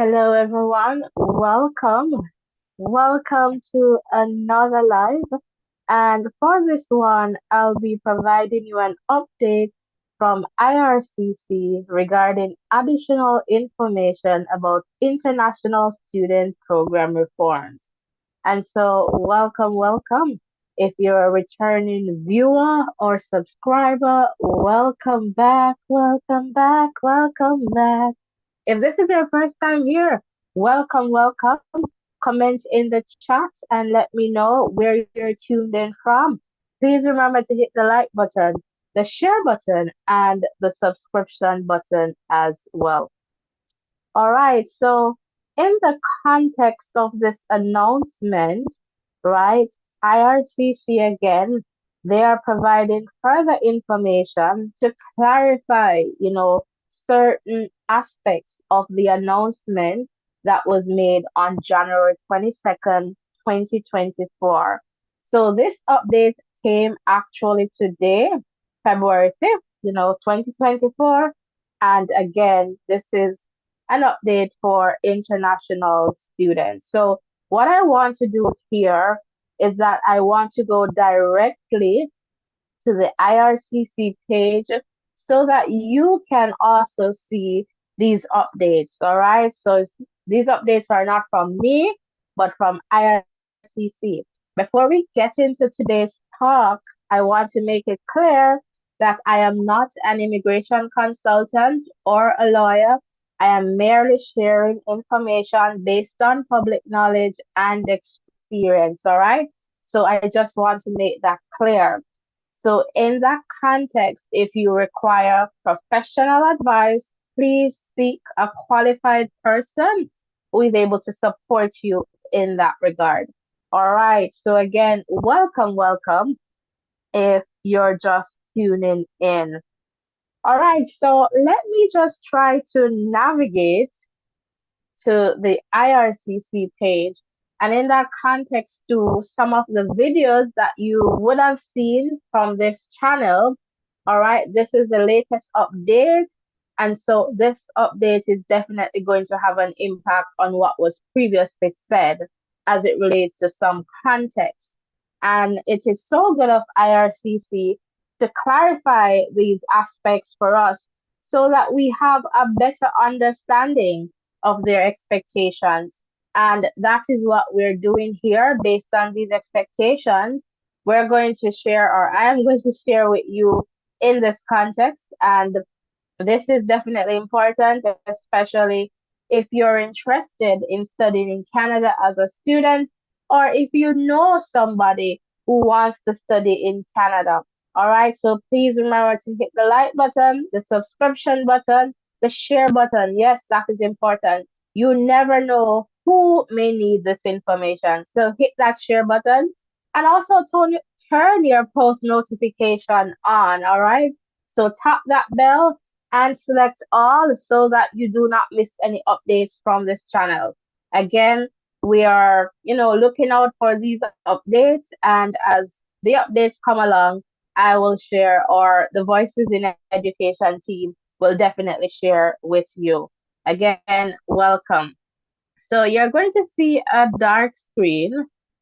Hello, everyone. Welcome. Welcome to another live. And for this one, I'll be providing you an update from IRCC regarding additional information about international student program reforms. And so, welcome, welcome. If you're a returning viewer or subscriber, welcome back, welcome back, welcome back. If this is your first time here, welcome, welcome. Comment in the chat and let me know where you're tuned in from. Please remember to hit the like button, the share button, and the subscription button as well. All right, so in the context of this announcement, right, IRCC again, they are providing further information to clarify, certain aspects of the announcement that was made on January 22nd, 2024. So this update came actually today, February 5th, 2024. And again, this is an update for international students. So what I want to do here is that I want to go directly to the IRCC page so that you can also see these updates. All right. So these updates are not from me, but from IRCC. Before we get into today's talk, I want to make it clear that I am not an immigration consultant or a lawyer. I am merely sharing information based on public knowledge and experience. All right. So I just want to make that clear. So, in that context, if you require professional advice, please seek a qualified person who is able to support you in that regard. All right. So, again, welcome, welcome if you're just tuning in. All right. So, let me just try to navigate to the IRCC page. And in that context, to some of the videos that you would have seen from this channel. All right, this is the latest update. And so this update is definitely going to have an impact on what was previously said as it relates to some context. And it is so good of IRCC to clarify these aspects for us so that we have a better understanding of their expectations. And that is what we're doing here based on these expectations. We're going to share, or I am going to share with you in this context. And this is definitely important, especially if you're interested in studying in Canada as a student, or if you know somebody who wants to study in Canada. All right, so please remember to hit the like button, the subscription button, the share button. Yes, that is important. You never know who may need this information. So hit that share button and also turn your post notification on. All right, so tap that bell and select all so that you do not miss any updates from this channel. Again, we are, looking out for these updates, and as the updates come along, I will share, or the Voices in Education team will definitely share with you. Again, welcome. So you're going to see a dark screen.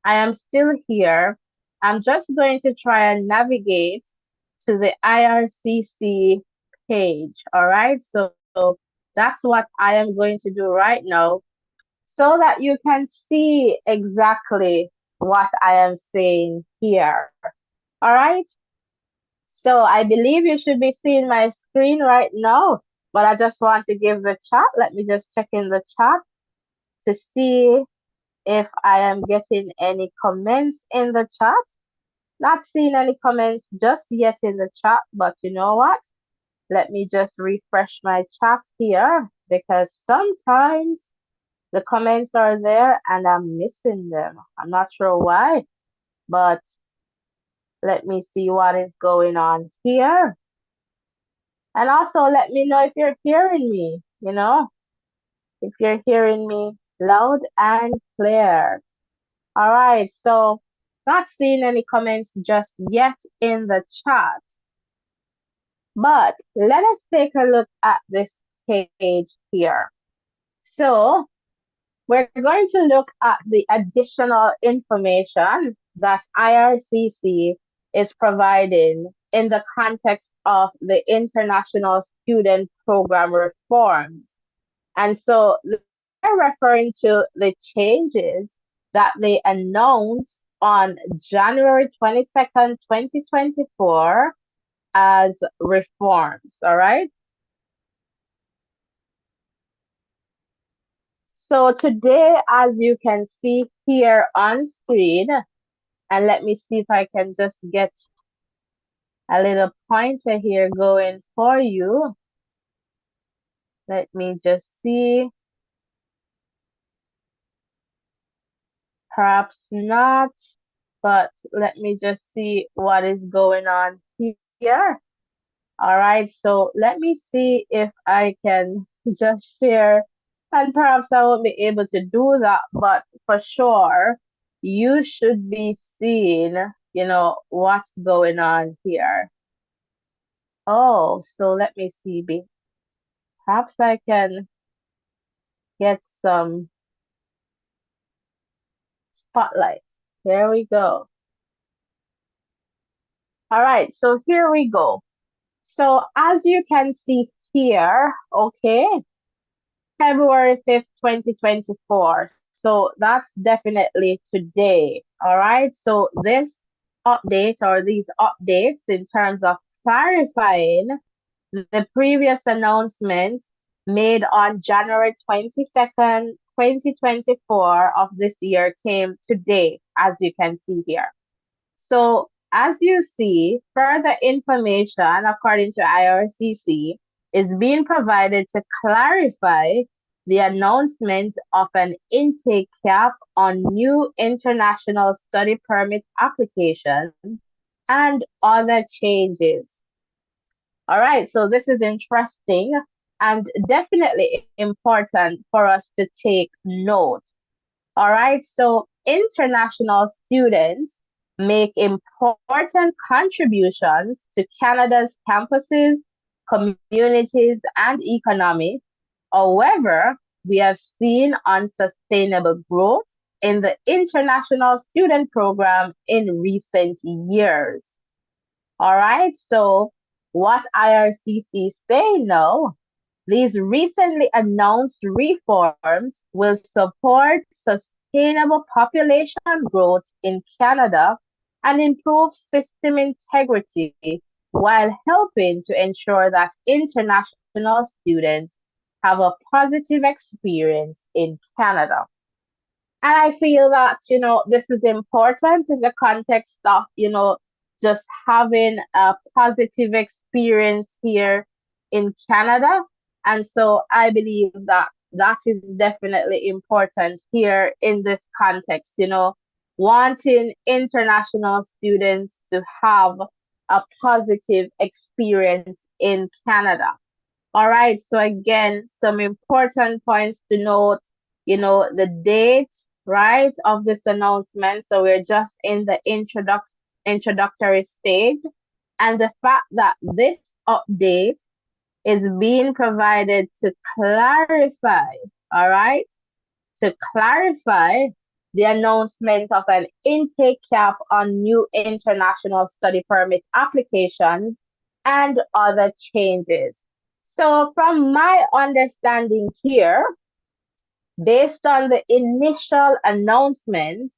I am still here. I'm just going to try and navigate to the IRCC page. All right. So that's what I am going to do right now so that you can see exactly what I am saying here. All right. So I believe you should be seeing my screen right now, but I just want to give the chat. Let me just check in the chat to see if I am getting any comments in the chat. Not seeing any comments just yet in the chat, but you know what? Let me just refresh my chat here because sometimes the comments are there and I'm missing them. I'm not sure why, but Let me see what is going on here. And also let me know if you're hearing me, if you're hearing me loud and clear. All right, so not seeing any comments just yet in the chat, but let us take a look at this page here. So we're going to look at the additional information that IRCC is providing in the context of the international student program reforms. And so they're referring to the changes that they announced on January 22nd, 2024 as reforms. All right. So today, as you can see here on screen, and let me see if I can just get a little pointer here going for you. Let me just see. Perhaps not, but let me just see what is going on here. All right, so let me see if I can just share, and perhaps I won't be able to do that, but for sure, you should be seeing, what's going on here. Oh, so let me see. Perhaps I can get some spotlight. There we go. All right, so here we go. So as you can see here, okay, February 5th, 2024. So that's definitely today. All right. So this update or these updates in terms of clarifying the previous announcements made on January 22nd, 2024 of this year came today, as you can see here. So, as you see, further information according to IRCC is being provided to clarify the announcement of an intake cap on new international study permit applications and other changes. All right, so this is interesting and definitely important for us to take note. All right, so international students make important contributions to Canada's campuses, communities, and economy. However, we have seen unsustainable growth in the international student program in recent years. All right, so what IRCC say now, these recently announced reforms will support sustainable population growth in Canada and improve system integrity while helping to ensure that international students have a positive experience in Canada. And I feel that, this is important in the context of, just having a positive experience here in Canada. And so I believe that that is definitely important here in this context, wanting international students to have a positive experience in Canada. All right, so again, some important points to note, the date, right, of this announcement. So we're just in the introductory stage, and the fact that this update is being provided to clarify, all right, to clarify the announcement of an intake cap on new international study permit applications and other changes. So, from my understanding here, based on the initial announcement,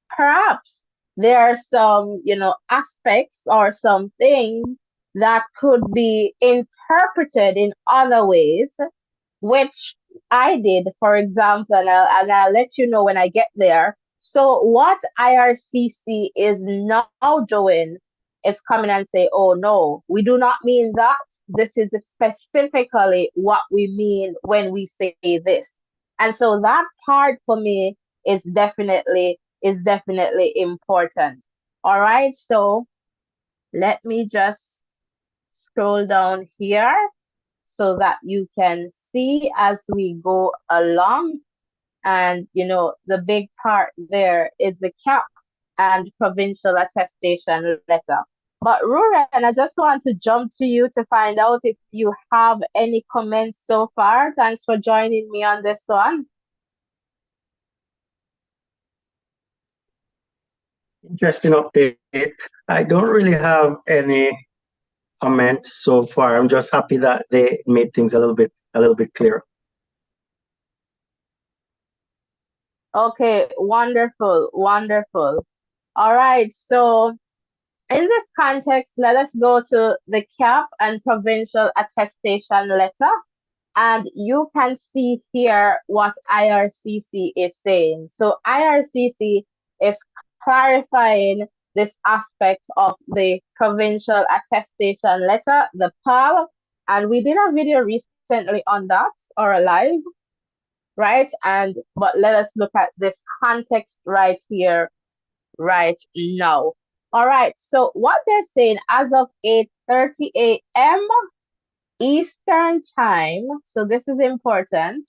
perhaps there are some, aspects or some things that could be interpreted in other ways, which I did, for example, and I'll let you know when I get there. So what IRCC is now doing is coming and say, oh no, we do not mean that. This is specifically what we mean when we say this. And so that part for me is definitely important. All right. So Let me just scroll down here so that you can see as we go along. And, the big part there is the CAP and provincial attestation letter. But Ruren, I just want to jump to you to find out if you have any comments so far. Thanks for joining me on this one. Interesting update. I don't really have any comments so far. I'm just happy that they made things a little bit clearer. Okay, wonderful, wonderful. All right, so in this context, let us go to the CAP and provincial attestation letter. And you can see here what IRCC is saying. So IRCC is clarifying this aspect of the provincial attestation letter, the PAL, and we did a video recently on that, or a live, right? But let us look at this context right here, right now. All right, so what they're saying, as of 8:30 a.m. Eastern Time, so this is important,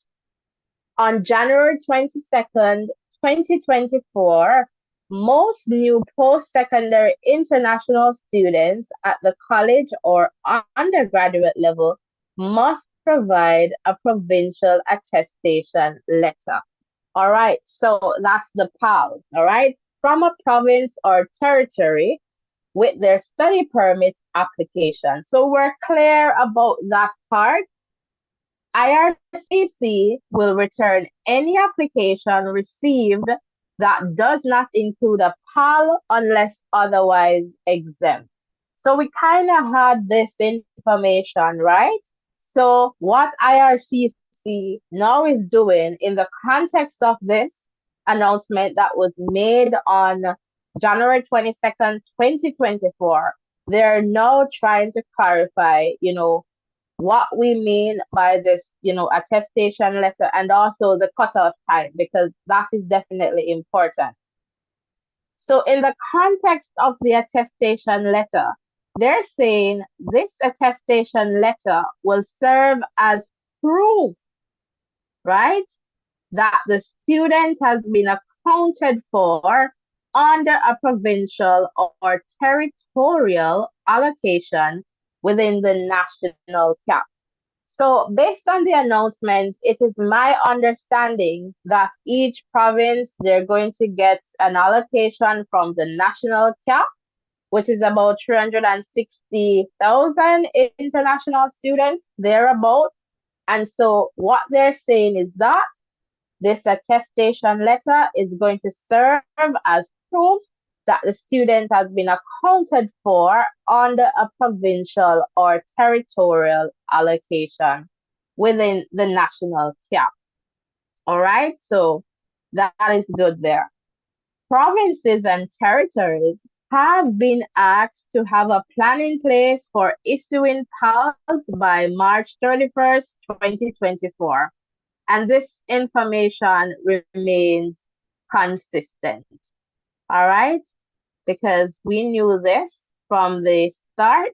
on January 22nd, 2024, most new post-secondary international students at the college or undergraduate level must provide a provincial attestation letter. All right, so that's the PAL, all right, from a province or territory with their study permit application. So we're clear about that part. IRCC will return any application received that does not include a PAL unless otherwise exempt. So we kind of had this information, right? So what IRCC now is doing in the context of this announcement that was made on January 22nd, 2024, they're now trying to clarify, what we mean by this, attestation letter and also the cutoff time, because that is definitely important. So, in the context of the attestation letter, they're saying this attestation letter will serve as proof, right, that the student has been accounted for under a provincial or territorial allocation within the national cap. So, based on the announcement, it is my understanding that each province they're going to get an allocation from the national cap, which is about 360,000 international students thereabout. And so, what they're saying is that this attestation letter is going to serve as proof that the student has been accounted for under a provincial or territorial allocation within the national cap. All right, so that is good there. Provinces and territories have been asked to have a plan in place for issuing PALs by March 31st, 2024. And this information remains consistent. All right, because we knew this from the start.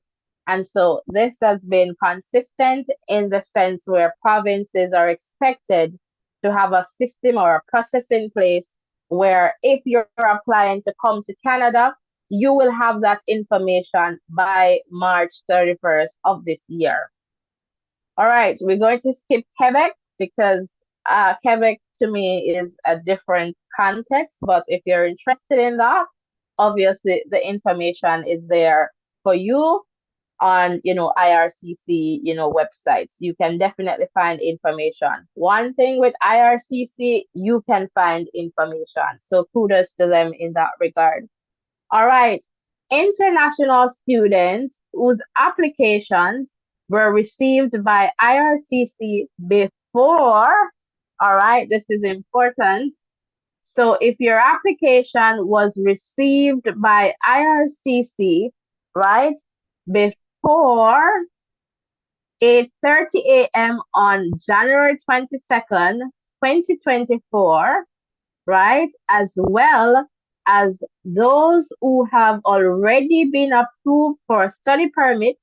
And so this has been consistent in the sense where provinces are expected to have a system or a process in place where if you're applying to come to Canada, you will have that information by March 31st of this year. All right, we're going to skip Quebec because Quebec to me is a different context. But if you're interested in that, obviously the information is there for you on IRCC websites. You can definitely find information. One thing with IRCC, you can find information. So kudos to them in that regard. All right. International students whose applications were received by IRCC before, all right, this is important. So if your application was received by IRCC, right, before 8:30 a.m. on January 22nd, 2024, right, as well as those who have already been approved for a study permit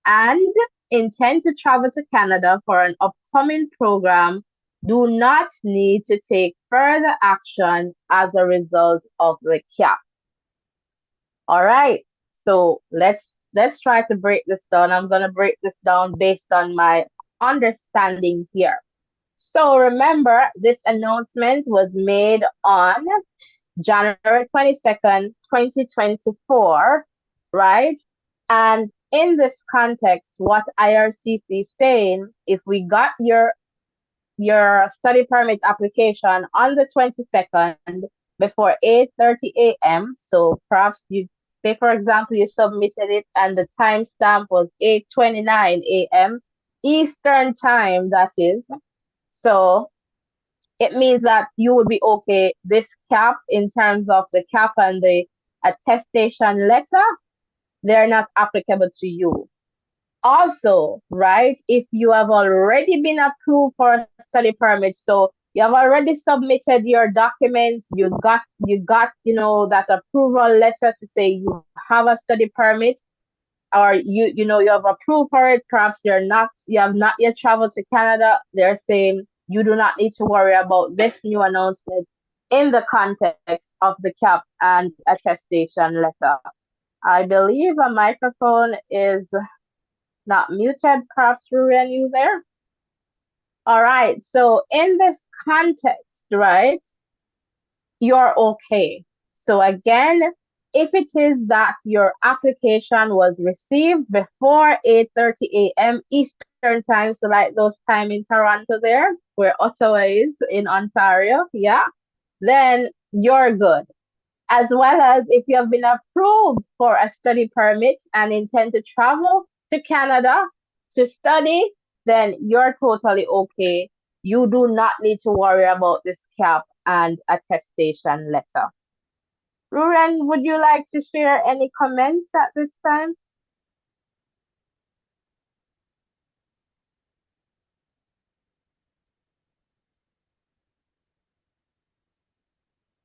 and intend to travel to Canada for an upcoming program do not need to take further action as a result of the cap. All right. So let's try to break this down. I'm going to break this down based on my understanding here. So remember, this announcement was made on January 22nd, 2024, right? And in this context, what IRCC is saying, if we got your study permit application on the 22nd before 8:30 a.m. So perhaps you say, for example, you submitted it and the timestamp was 8:29 a.m. Eastern time, that is. So it means that you would be okay. This cap, in terms of the cap and the attestation letter, they're not applicable to you. Also, right, if you have already been approved for a study permit, so you have already submitted your documents, that approval letter to say you have a study permit, or you have approved for it, perhaps you have not yet traveled to Canada, they're saying you do not need to worry about this new announcement in the context of the cap and attestation letter. I believe a microphone is not muted, perhaps through you there. All right. So in this context, right, you're okay. So again, if it is that your application was received before 8:30 a.m. Eastern time, so like those time in Toronto there, where Ottawa is in Ontario, yeah, then you're good. As well as if you have been approved for a study permit and intend to travel to Canada to study, then you're totally okay. You do not need to worry about this cap and attestation letter. Ruren, would you like to share any comments at this time?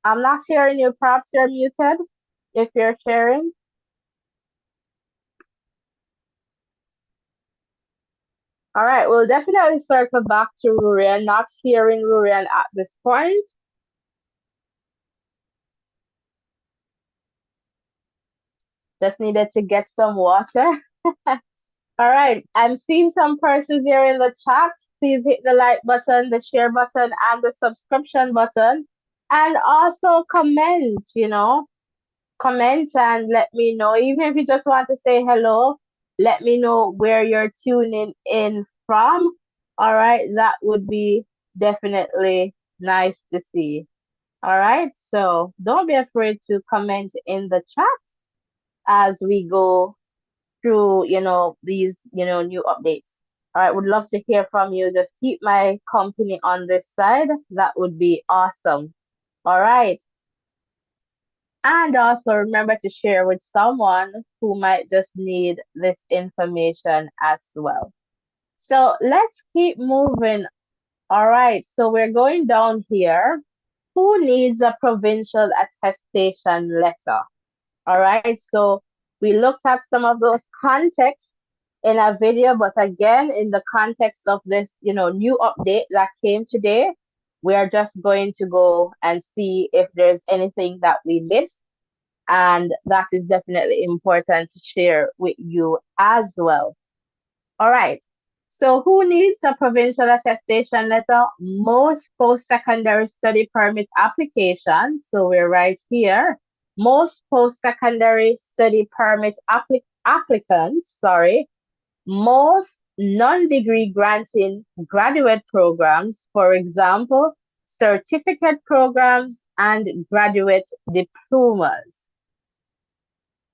I'm not hearing you. Perhaps you're muted if you're sharing. All right, we'll definitely circle back to Rurian. Not hearing Rurian at this point. Just needed to get some water. All right, I'm seeing some persons here in the chat. Please hit the like button, the share button, and the subscription button. And also comment and let me know. Even if you just want to say hello, let me know where you're tuning in from. All right, that would be definitely nice to see. All right, so don't be afraid to comment in the chat as we go through, these, new updates. All right, would love to hear from you. Just keep my company on this side. That would be awesome. All right. And also remember to share with someone who might just need this information as well. So let's keep moving. All right, so we're going down here. Who needs a provincial attestation letter? All right, so we looked at some of those contexts in a video, but again, in the context of this, new update that came today, we are just going to go and see if there's anything that we missed. And that is definitely important to share with you as well. All right. So who needs a provincial attestation letter? Most post-secondary study permit applications. So we're right here. Most post-secondary study permit applicants, most non-degree granting graduate programs, for example, certificate programs and graduate diplomas.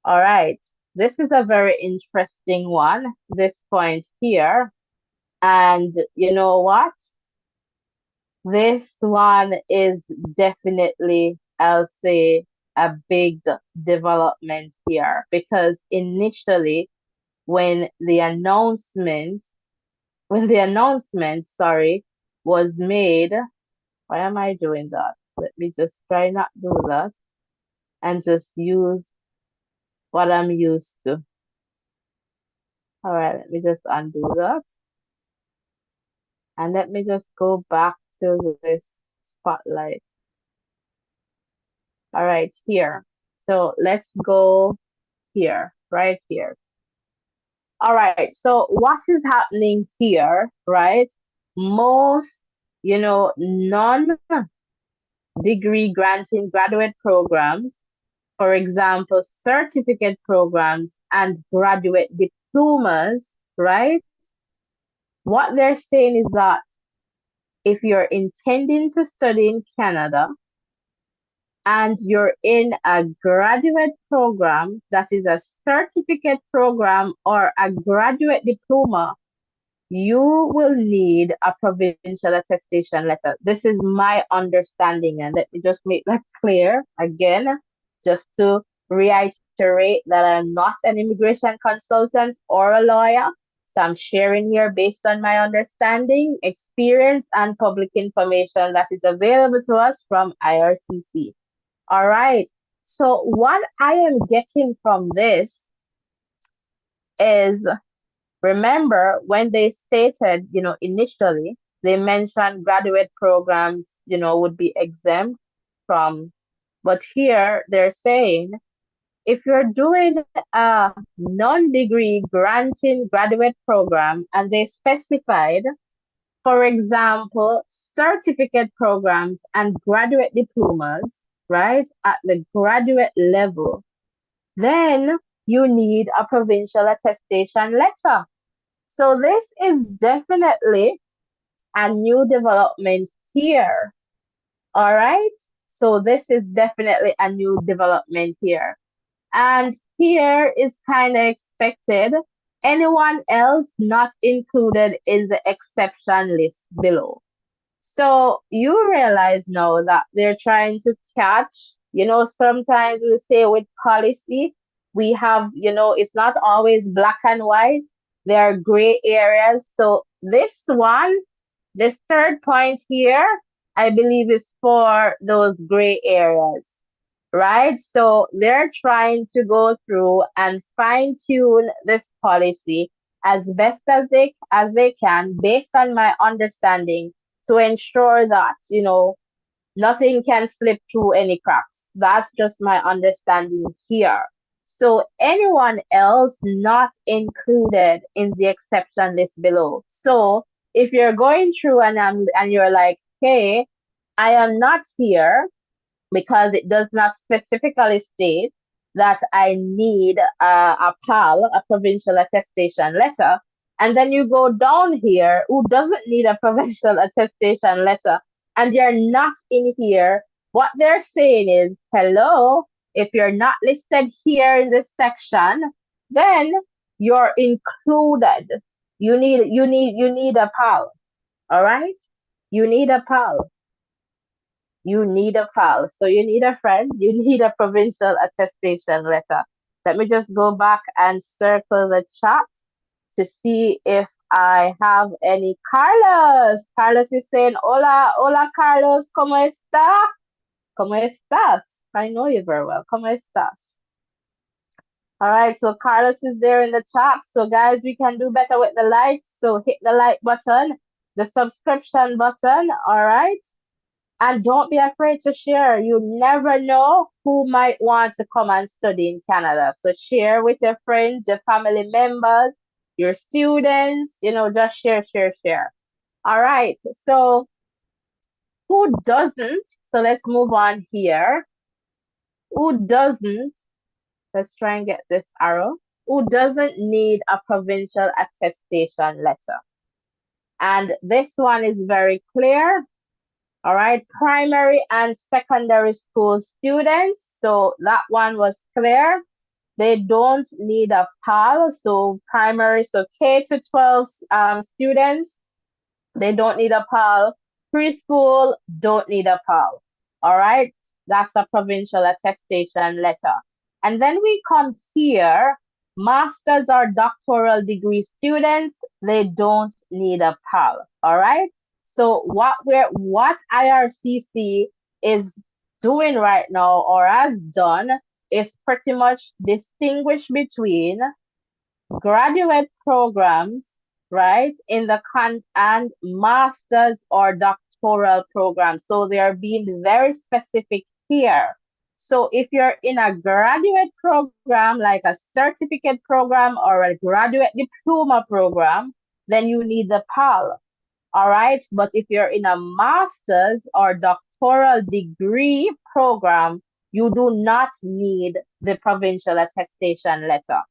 All right. This is a very interesting one, this point here. And you know what? This one is definitely, I'll say, a big development here because initially when the announcement, was made, why am I doing that? Let me just try not do that. and just use what I'm used to. All right, let me just undo that. And let me just go back to this spotlight. All right, here. So let's go here, right here. All right, so what is happening here, right? Most, non-degree granting graduate programs, for example, certificate programs and graduate diplomas, right? What they're saying is that if you're intending to study in Canada and you're in a graduate program that is a certificate program or a graduate diploma, you will need a provincial attestation letter. This is my understanding, and let me just make that clear again, just to reiterate that I'm not an immigration consultant or a lawyer. So I'm sharing here based on my understanding, experience, and public information that is available to us from IRCC. All right. So what I am getting from this is, remember when they stated, initially, they mentioned graduate programs, would be exempt from, but here they're saying if you're doing a non-degree granting graduate program and they specified, for example, certificate programs and graduate diplomas, right, at the graduate level, then you need a provincial attestation letter. So this is definitely a new development here. All right. So this is definitely a new development here. And here is kind of expected. Anyone else not included in the exception list below. So you realize now that they're trying to catch, sometimes we say with policy, we have, it's not always black and white. There are gray areas. So this third point here, I believe is for those gray areas, right? So they're trying to go through and fine tune this policy as best as they can based on my understanding to ensure that, nothing can slip through any cracks. That's just my understanding here. So anyone else not included in the exception list below. So if you're going through and you're like, hey, I am not here because it does not specifically state that I need a PAL, a provincial attestation letter. And then you go down here, who doesn't need a provincial attestation letter, and you're not in here. What they're saying is, hello, if you're not listed here in this section, then you're included. You need a PAL. All right? You need a PAL. You need a pal. So you need a friend, you need a provincial attestation letter. Let me just go back and circle the chat to see if I have any. Carlos. Carlos is saying, hola, hola, Carlos, ¿cómo está? ¿Cómo estás? I know you very well. ¿Cómo estás? All right, so Carlos is there in the chat. So guys, we can do better with the likes. So hit the like button, the subscription button. All right. And don't be afraid to share. You never know who might want to come and study in Canada. So share with your friends, your family members, your students, just share, share, share. All right. So who doesn't? So let's move on here. Who doesn't? Let's try and get this arrow. Who doesn't need a provincial attestation letter? And this one is very clear. All right, primary and secondary school students. So that one was clear. They don't need a PAL. So primary, so K to 12 students, they don't need a PAL. Preschool don't need a PAL. All right, that's a provincial attestation letter. And then we come here, master's or doctoral degree students, they don't need a PAL. All right. So what IRCC is doing right now or has done is pretty much distinguish between graduate programs, right, in the and master's or doctoral programs. So they are being very specific here. So if you're in a graduate program, like a certificate program or a graduate diploma program, then you need the PAL. All right. But if you're in a master's or doctoral degree program, you do not need the provincial attestation letter.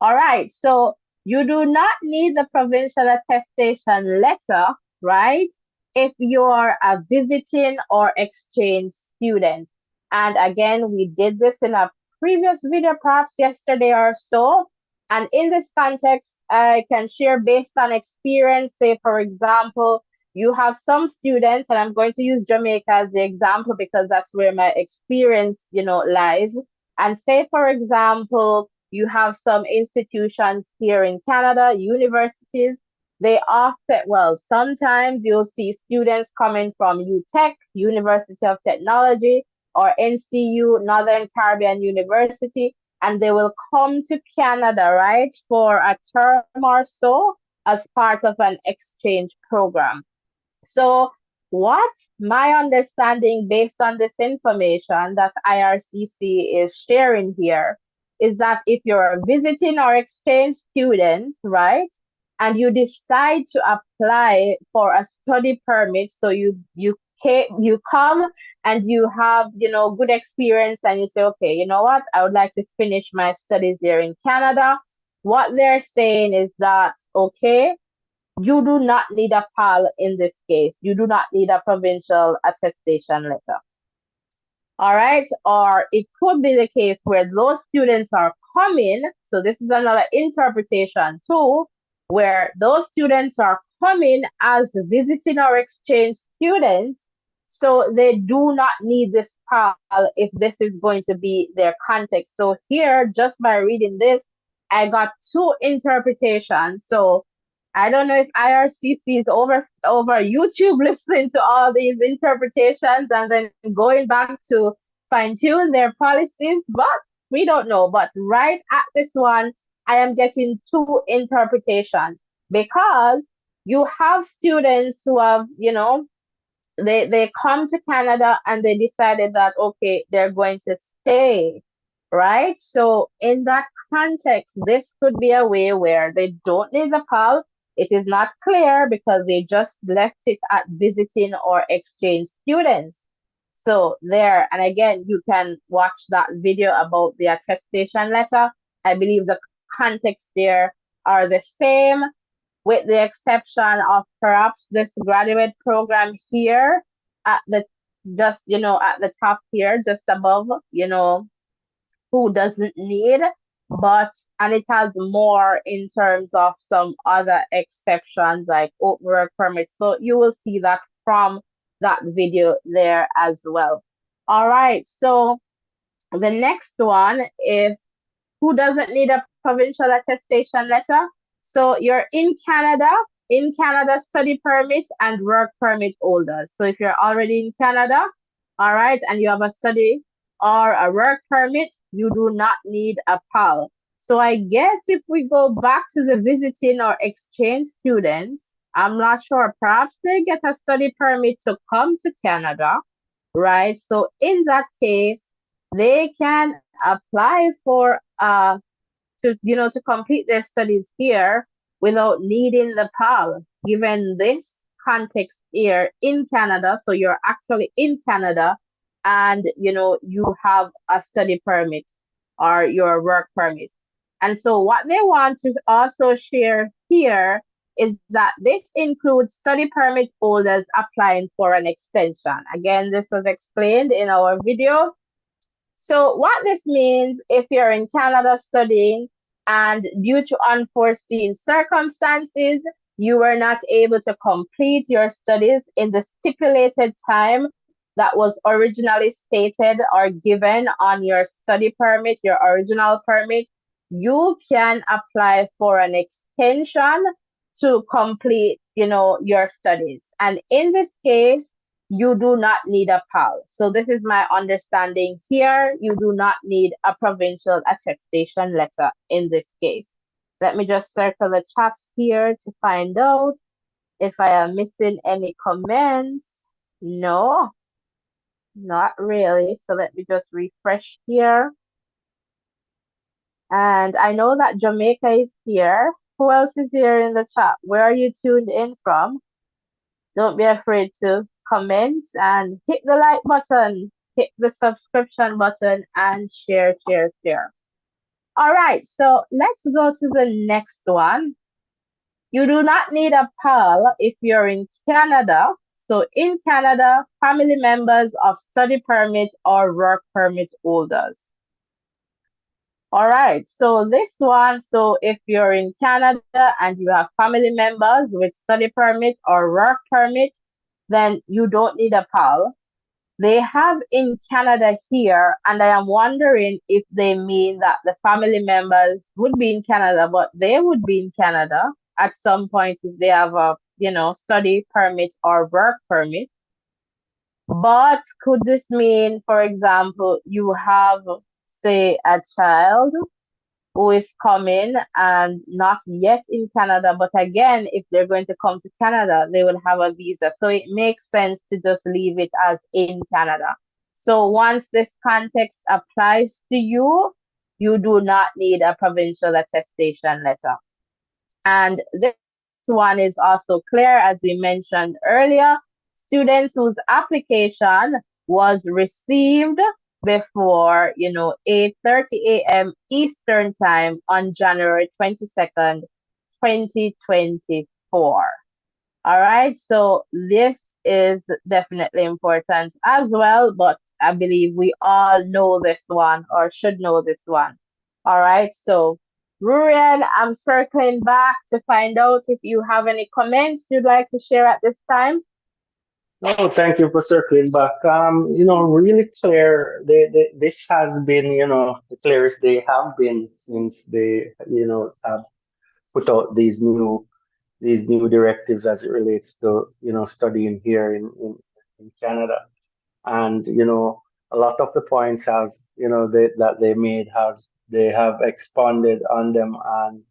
All right, so you do not need the provincial attestation letter, right? If you're a visiting or exchange student. And again, we did this in a previous video, perhaps yesterday or so. And in this context, I can share based on experience. Say, for example, you have some students, and I'm going to use Jamaica as the example because that's where my experience, lies. And say, for example, you have some institutions here in Canada, universities. They often, well, sometimes you'll see students coming from UTech, University of Technology, or NCU, Northern Caribbean University, and they will come to Canada, right, for a term or so as part of an exchange program. So, what my understanding based on this information that IRCC is sharing here is that if you're a visiting or exchange student, right, and you decide to apply for a study permit, so you come and you have good experience and you say, okay, you know what, I would like to finish my studies here in Canada. What they're saying is that, okay, you do not need a PAL in this case. You do not need a provincial attestation letter. All right. Or it could be the case where those students are coming. So this is another interpretation too, where those students are coming as visiting or exchange students. So they do not need this PAL if this is going to be their context. So here, just by reading this, I got two interpretations. So I don't know if IRCC is over YouTube listening to all these interpretations and then going back to fine tune their policies, but we don't know. But right at this one, I am getting two interpretations because you have students who have, they come to Canada and they decided that okay, they're going to stay, right? So in that context, this could be a way where they don't need the PAL. It is not clear because they just left it at visiting or exchange students. So there, and again, you can watch that video about the attestation letter. I believe the context there are the same with the exception of perhaps this graduate program here at the just at the top here just above who doesn't need, but and it has more in terms of some other exceptions like open work permits, so you will see that from that video there as well. All right, so the next one is who doesn't need a provincial attestation letter. So you're in Canada study permit and work permit holders. So if you're already in Canada, all right, and you have a study or a work permit, you do not need a PAL. So I guess if we go back to the visiting or exchange students, I'm not sure, perhaps they get a study permit to come to Canada, right? So in that case, they can apply for to complete their studies here without needing the PAL, given this context here in Canada. So you're actually in Canada and you have a study permit or your work permit. And so what they want to also share here is that this includes study permit holders applying for an extension. Again, this was explained in our video. So what this means, if you're in Canada studying and due to unforeseen circumstances, you were not able to complete your studies in the stipulated time that was originally stated or given on your study permit, your original permit, you can apply for an extension to complete, your studies. And in this case, you do not need a PAL. So this is my understanding here. You do not need a provincial attestation letter in this case. Let me just circle the chat here to find out if I am missing any comments. No, not really. So let me just refresh here. And I know that Jamaica is here. Who else is here in the chat? Where are you tuned in from? Don't be afraid to comment and hit the like button, hit the subscription button, and share, share, share. All right, so let's go to the next one. You do not need a PAL if you're in Canada. So in Canada, family members of study permit or work permit holders. All right, so this one, so if you're in Canada and you have family members with study permit or work permit, then you don't need a PAL. They have in Canada here, and I am wondering if they mean that the family members would be in Canada, but they would be in Canada at some point if they have a, study permit or work permit. But could this mean, for example, you have, say, a child who is coming and not yet in Canada, but again, if they're going to come to Canada, they will have a visa. So it makes sense to just leave it as in Canada. So once this context applies to you, you do not need a provincial attestation letter. And this one is also clear, as we mentioned earlier. Students whose application was received before, 8:30 a.m. Eastern Time on January 22nd, 2024. All right, so this is definitely important as well, but I believe we all know this one or should know this one. All right, so Rurian, I'm circling back to find out if you have any comments you'd like to share at this time. Oh, thank you for circling back. Really clear. This has been, the clearest they have been since they, have put out these new directives as it relates to, studying here in Canada. And, a lot of the points that they made they have expanded on them, and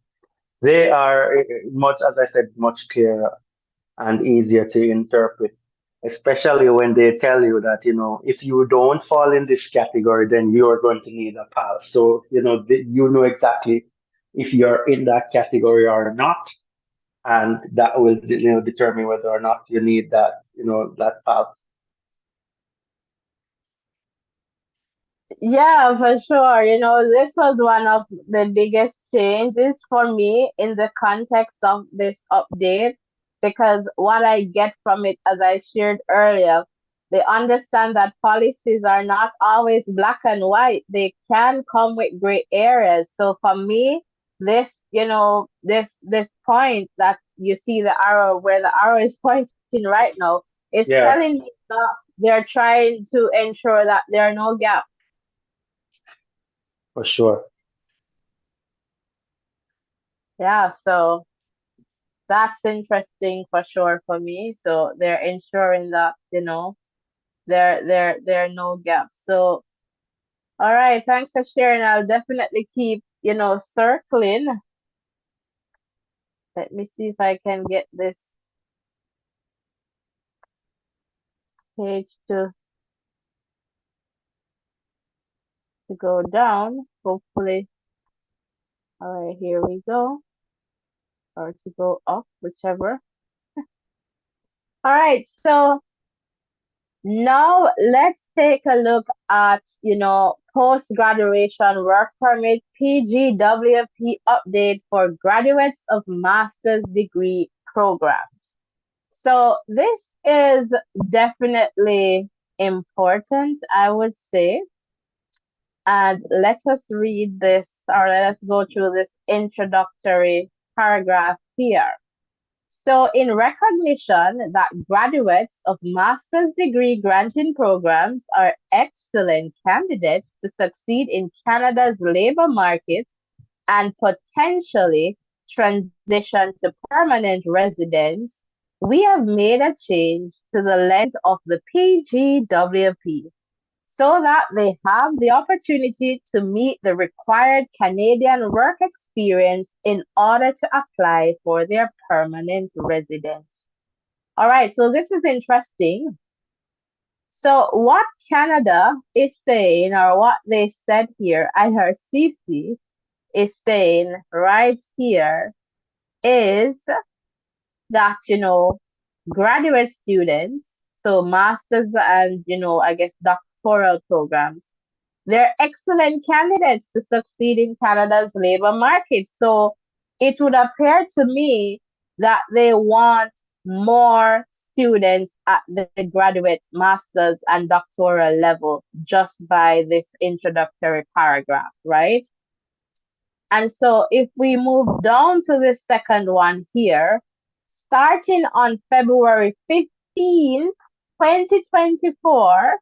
they are much, as I said, much clearer and easier to interpret, especially when they tell you that, if you don't fall in this category, then you're going to need a PAL. So, you know exactly if you're in that category or not, and that will, determine whether or not you need that PAL. Yeah, for sure. This was one of the biggest changes for me in the context of this update because what I get from it, as I shared earlier, they understand that policies are not always black and white. They can come with gray areas. So for me, this point that you see the arrow where the arrow is pointing right now is Yeah, telling me that they're trying to ensure that there are no gaps. for sure. Yeah, so that's interesting for sure for me. So they're ensuring that, there are no gaps. So all right, thanks for sharing. I'll definitely keep, circling. Let me see if I can get this page to go down. Hopefully. All right, here we go. Or to go up, whichever. All right, so now let's take a look at, post-graduation work permit PGWP update for graduates of master's degree programs. So this is definitely important, I would say. And let us read this, or let us go through this introductory paragraph here. So, in recognition that graduates of master's degree granting programs are excellent candidates to succeed in Canada's labor market and potentially transition to permanent residence, we have made a change to the length of the PGWP so that they have the opportunity to meet the required Canadian work experience in order to apply for their permanent residence. All right, so this is interesting. So, what Canada is saying, or what they said here, IRCC is saying right here, is that, graduate students, so master's and, I guess doctoral programs, they're excellent candidates to succeed in Canada's labor market. So it would appear to me that they want more students at the graduate, master's, and doctoral level just by this introductory paragraph, right? And so if we move down to the second one here, starting on February 15th, 2024,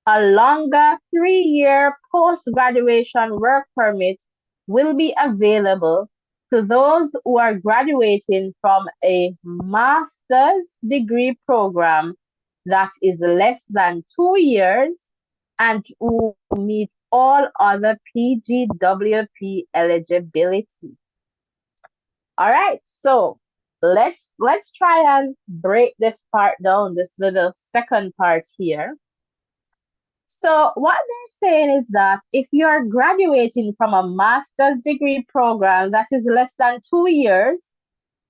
a longer 3-year post-graduation work permit will be available to those who are graduating from a master's degree program that is less than 2 years and who meet all other PGWP eligibility. All right, so let's try and break this part down, this little second part here. So what they're saying is that if you're graduating from a master's degree program that is less than 2 years,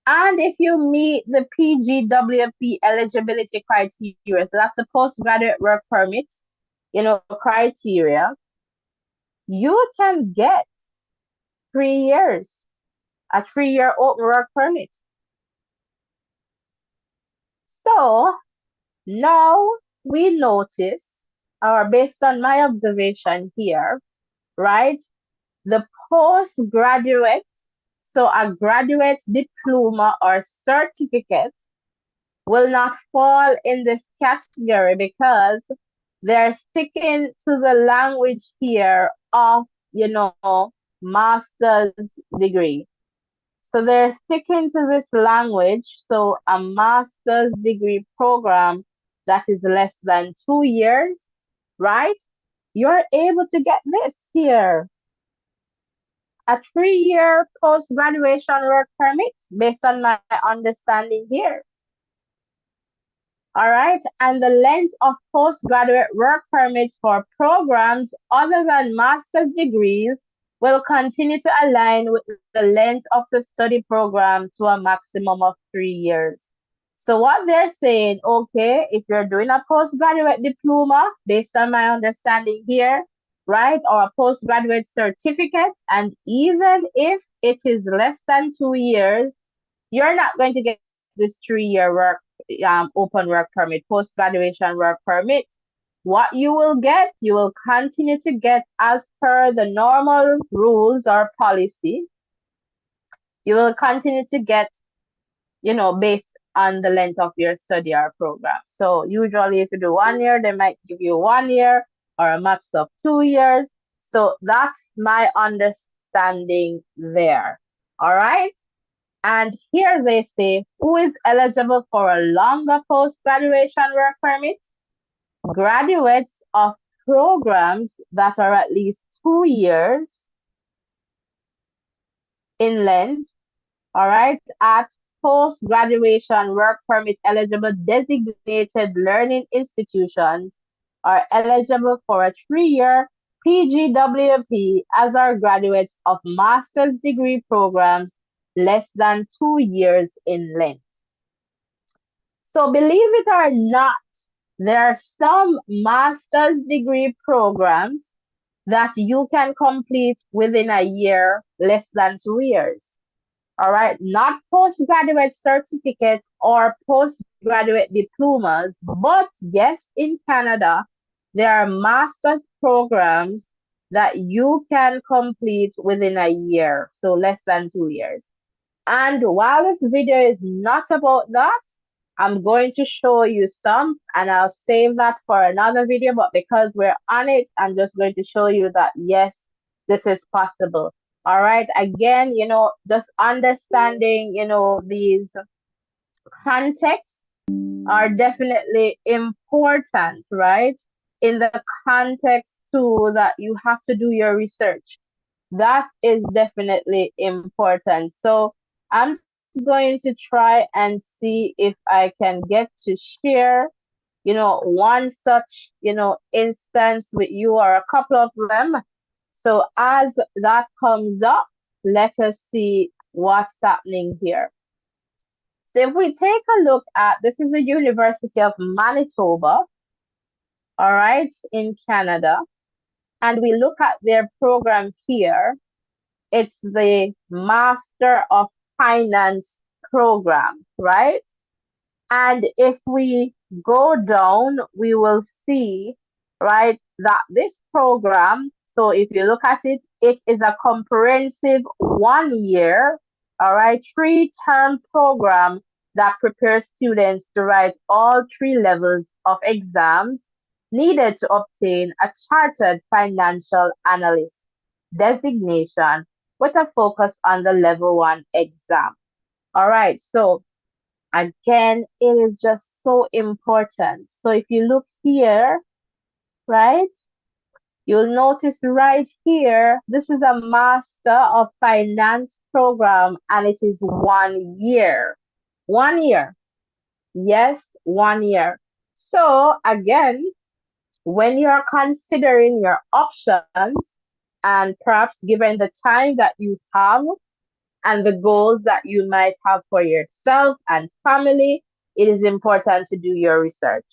and if you meet the PGWP eligibility criteria, so that's the postgraduate work permit, criteria, you can get 3 years, a 3-year open work permit. So now we notice, or based on my observation here, right? The postgraduate, so a graduate diploma or certificate will not fall in this category because they're sticking to the language here of, master's degree. So they're sticking to this language. So a master's degree program that is less than 2 years, right? You're able to get this here, a 3-year post-graduation work permit based on my understanding here. All right. And the length of postgraduate work permits for programs other than master's degrees will continue to align with the length of the study program to a maximum of 3 years. So what they're saying, okay, if you're doing a postgraduate diploma, based on my understanding here, right, or a postgraduate certificate, and even if it is less than 2 years, you're not going to get this 3-year work open work permit, post graduation work permit. What you will get, you will continue to get as per the normal rules or policy. You will continue to get, based on the length of your study or program. So usually if you do 1 year, they might give you 1 year or a max of 2 years. So that's my understanding there. All right. And here they say, who is eligible for a longer post-graduation work permit? Graduates of programs that are at least 2 years in length, all right, at post-graduation work permit eligible designated learning institutions are eligible for a 3-year PGWP as are graduates of master's degree programs less than 2 years in length. So believe it or not, there are some master's degree programs that you can complete within a year, less than 2 years. All right, not postgraduate certificate or postgraduate diplomas, but yes, in Canada, there are master's programs that you can complete within a year, so less than 2 years. And while this video is not about that, I'm going to show you some and I'll save that for another video. But because we're on it, I'm just going to show you that yes, this is possible. All right. Again, just understanding, these Context are definitely important, right? In the context too that you have to do your research. That is definitely important. So I'm just going to try and see if I can get to share, one such, instance with you or a couple of them. So as that comes up, let us see what's happening here. So if we take a look at, this is the University of Manitoba, all right, in Canada, and we look at their program here, it's the Master of Finance program, right? And if we go down, we will see, right, that this program, so if you look at it, it is a comprehensive 1 year, all right, 3-term program that prepares students to write all 3 levels of exams needed to obtain a chartered financial analyst designation with a focus on the level 1 exam. All right, so again, it is just so important. So if you look here, right, you'll notice right here, this is a Master of Finance program and it is 1 year. 1 year. Yes, 1 year. So again, when you're considering your options and perhaps given the time that you have and the goals that you might have for yourself and family, it is important to do your research.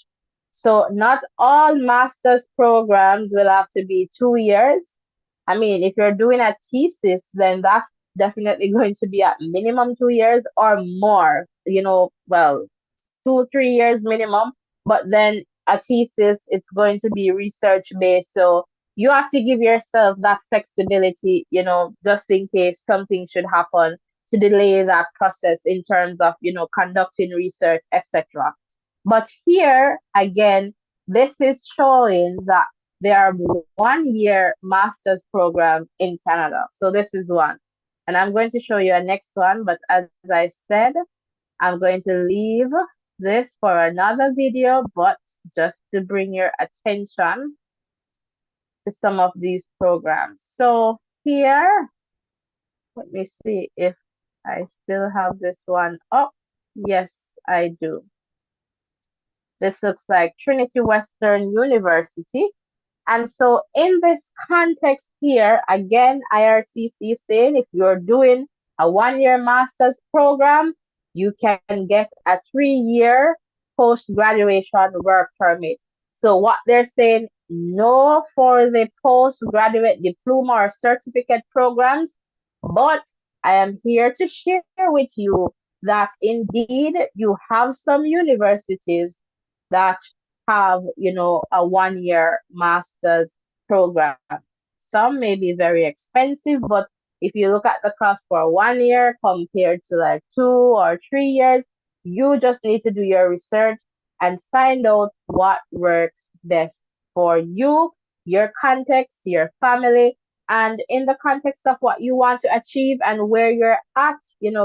So, not all master's programs will have to be 2 years. I mean, if you're doing a thesis, then that's definitely going to be at minimum 2 years or more, well, 2, 3 years minimum. But then a thesis, it's going to be research based. So, you have to give yourself that flexibility, just in case something should happen to delay that process in terms of, conducting research, etc. But here again, this is showing that there are 1 year master's program in Canada. So this is one. And I'm going to show you a next one. But as I said, I'm going to leave this for another video, but just to bring your attention to some of these programs. So here, let me see if I still have this one up. Yes, I do. This looks like Trinity Western University. And so in this context here, again, IRCC is saying if you're doing a 1 year master's program, you can get a 3 year post-graduation work permit. So what they're saying, no for the postgraduate diploma or certificate programs, but I am here to share with you that indeed you have some universities that have, a 1 year master's program. Some may be very expensive, but if you look at the cost for 1 year compared to like 2 or 3 years, you just need to do your research and find out what works best for you, your context, your family, and in the context of what you want to achieve and where you're at,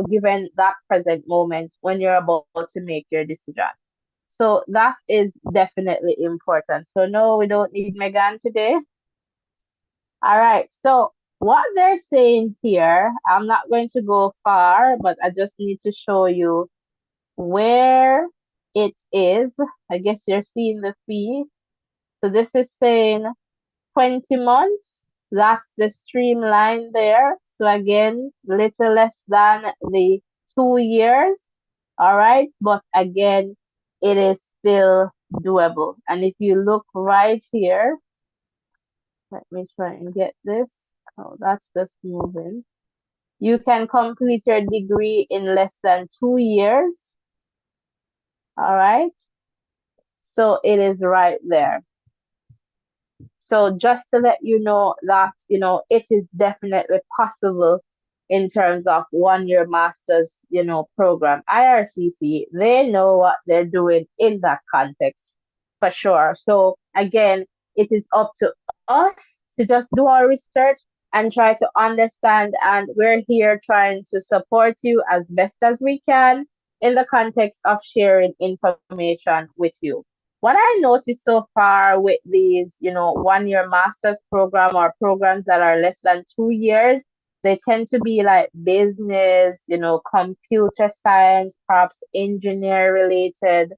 given that present moment when you're about to make your decision. So that is definitely important. So no, we don't need Megan today. All right. So what they're saying here, I'm not going to go far, but I just need to show you where it is. I guess you're seeing the fee. So this is saying 20 months. That's the streamline there. So again, little less than the 2 years. All right. But again, it is still doable. And if you look right here, let me try and get this. Oh, that's just moving. You can complete your degree in less than 2 years. All right. So it is right there. So just to let you know that, it is definitely possible in terms of 1 year master's, program. IRCC, they know what they're doing in that context for sure. So again, it is up to us to just do our research and try to understand. And we're here trying to support you as best as we can. in the context of sharing information with you. What I noticed so far with these, 1 year master's program or programs that are less than 2 years, they tend to be like business, computer science, perhaps engineer related,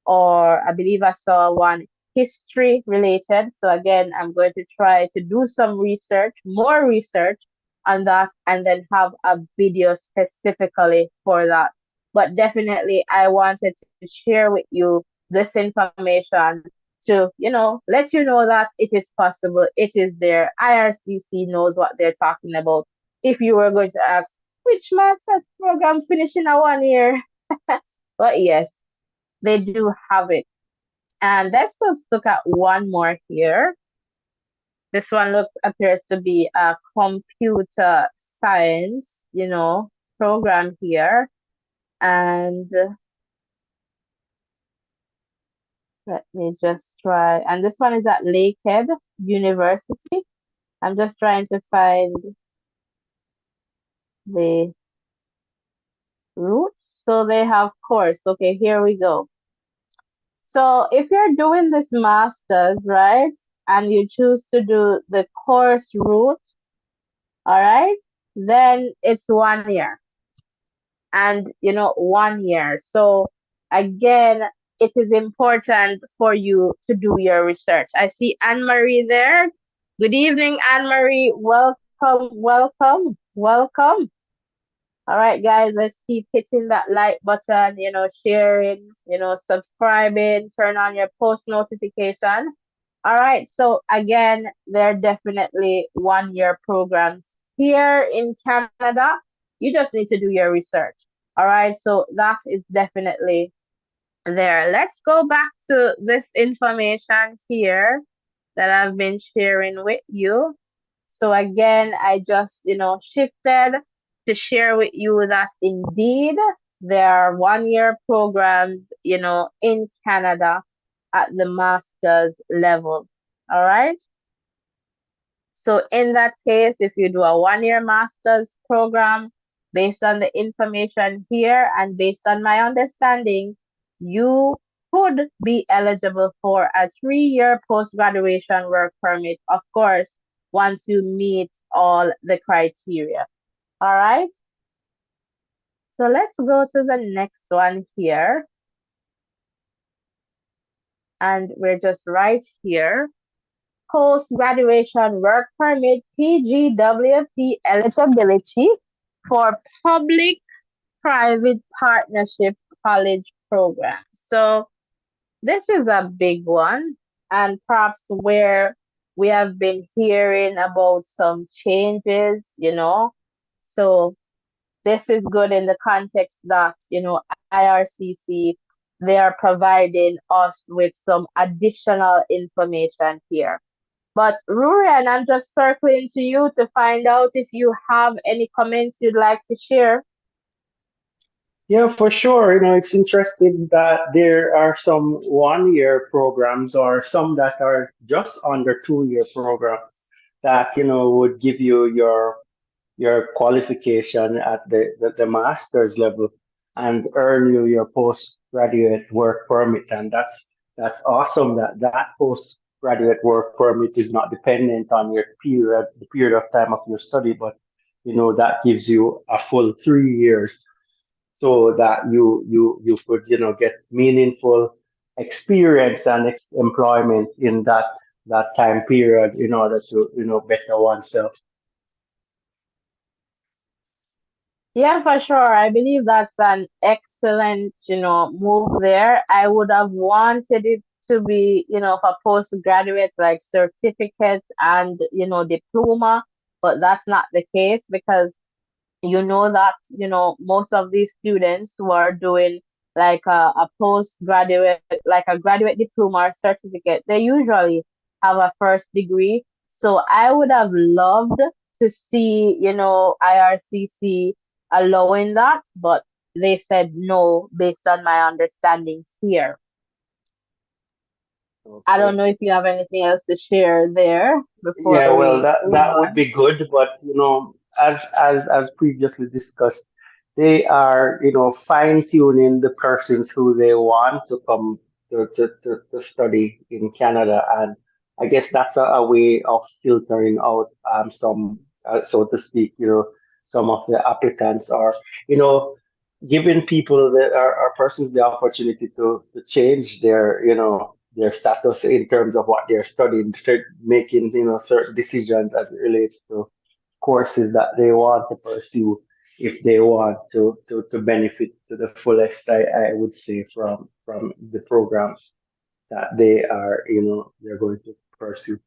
or I believe I saw one history related. So again, I'm going to try to do some research, more research on that, and then have a video specifically for that. But definitely, I wanted to share with you this information to, let you know that it is possible, it is there. IRCC knows what they're talking about. If you were going to ask, which master's program finish in a 1 year? But yes, they do have it. And let's just look at one more here. This one appears to be a computer science, program here. And let me just try. And this one is at Lakehead University. I'm just trying to find the roots. So they have course. Okay, here we go. So if you're doing this master's, right, and you choose to do the course route, all right, then it's 1 year and 1 year. So again, it is important for you to do your research. I see Anne Marie there. Good evening, Anne Marie. Welcome, welcome, welcome. All right, guys, let's keep hitting that like button, sharing, subscribing, turn on your post notification. All right, so again, there are definitely 1 year programs here in Canada. You just need to do your research. All right, so that is definitely there. Let's go back to this information here that I've been sharing with you. So again, I just, shifted to share with you that indeed there are 1 year programs, in Canada at the master's level. All right. So in that case, if you do a 1 year master's program based on the information here and based on my understanding, you could be eligible for a 3 year post graduation work permit, of course, once you meet all the criteria. All right. So let's go to the next one here. And we're just right here. Post graduation work permit PGWP eligibility for public private partnership college programs. So this is a big one, and perhaps where we have been hearing about some changes, So this is good in the context that, IRCC, they are providing us with some additional information here. But Rurian, I'm just circling to you to find out if you have any comments you'd like to share. Yeah, for sure. It's interesting that there are some 1 year programs or some that are just under 2 year programs that, would give you your qualification at the master's level and earn you your postgraduate work permit. And that's awesome that that postgraduate work permit is not dependent on the period of time of your study, but that gives you a full 3 years so that you could get meaningful experience and employment in that time period in order to better oneself. Yeah, for sure. I believe that's an excellent, move there. I would have wanted it to be, for postgraduate like certificate and, diploma, but that's not the case because you know that most of these students who are doing like a postgraduate like a graduate diploma or certificate, they usually have a first degree. So I would have loved to see IRCC allowing that, but they said no based on my understanding here. I don't Okay. know if you have anything else to share there Yeah, before well, we that move that would on. be good, but as previously discussed, they are, fine tuning the persons who they want to come to study in Canada. And I guess that's a way of filtering out some, so to speak, some of the applicants, or, you know, giving people are persons the opportunity to change their status in terms of what they're studying, making, certain decisions as it relates to courses that they want to pursue if they want to benefit to the fullest, I would say, from the program that they're going to pursue.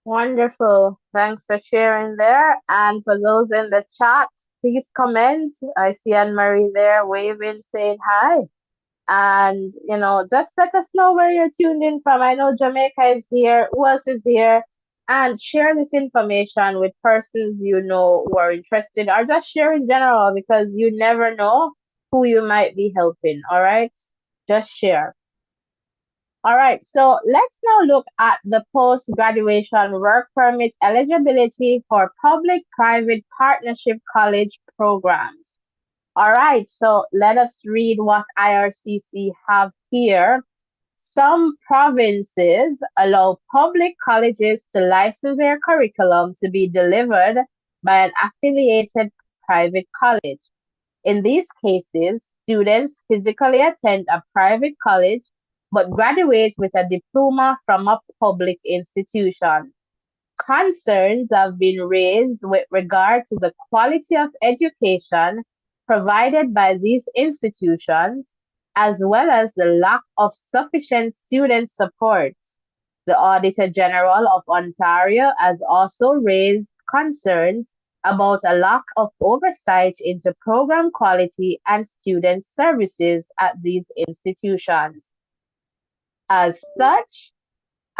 Wonderful. Thanks for sharing there. And for those in the chat, please comment. I see Anne Marie there waving, saying hi. And, just let us know where you're tuned in from. I know Jamaica is here. Who else is here? And share this information with persons you know who are interested, or just share in general, because you never know who you might be helping. All right? Just share. All right, so let's now look at the post-graduation work permit eligibility for public-private partnership college programs. All right, so let us read what IRCC have here. Some provinces allow public colleges to license their curriculum to be delivered by an affiliated private college. In these cases, students physically attend a private college but graduate with a diploma from a public institution. Concerns have been raised with regard to the quality of education provided by these institutions, as well as the lack of sufficient student support. The Auditor General of Ontario has also raised concerns about a lack of oversight into program quality and student services at these institutions. As such,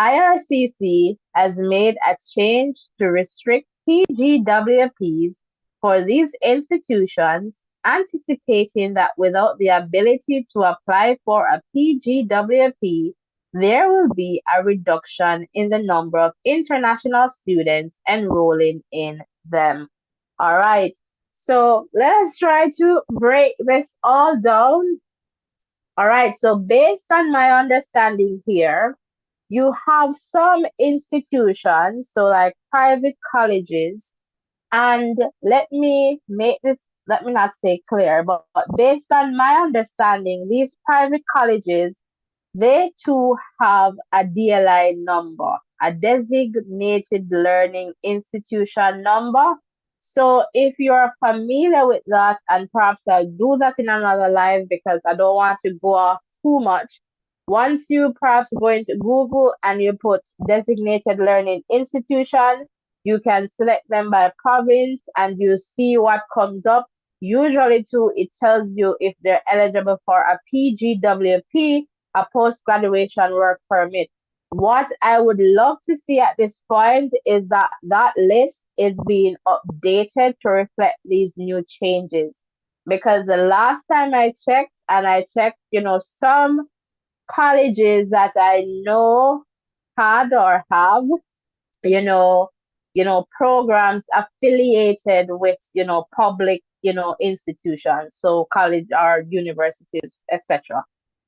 IRCC has made a change to restrict PGWPs for these institutions, anticipating that without the ability to apply for a PGWP, there will be a reduction in the number of international students enrolling in them. All right, so let us try to break this all down. All right, so based on my understanding here, you have some institutions, so like private colleges, and let me not say clear, but based on my understanding, these private colleges, they too have a DLI number, a designated learning institution number. So if you're familiar with that, and perhaps I'll do that in another live because I don't want to go off too much. Once you perhaps go into Google and you put designated learning institution, you can select them by province and you see what comes up. Usually too, it tells you if they're eligible for a PGWP, a post-graduation work permit. What I would love to see at this point is that that list is being updated to reflect these new changes. Because the last time I checked, and I checked, some colleges that I know had or have, you know, programs affiliated with, public, institutions, so college or universities, etc.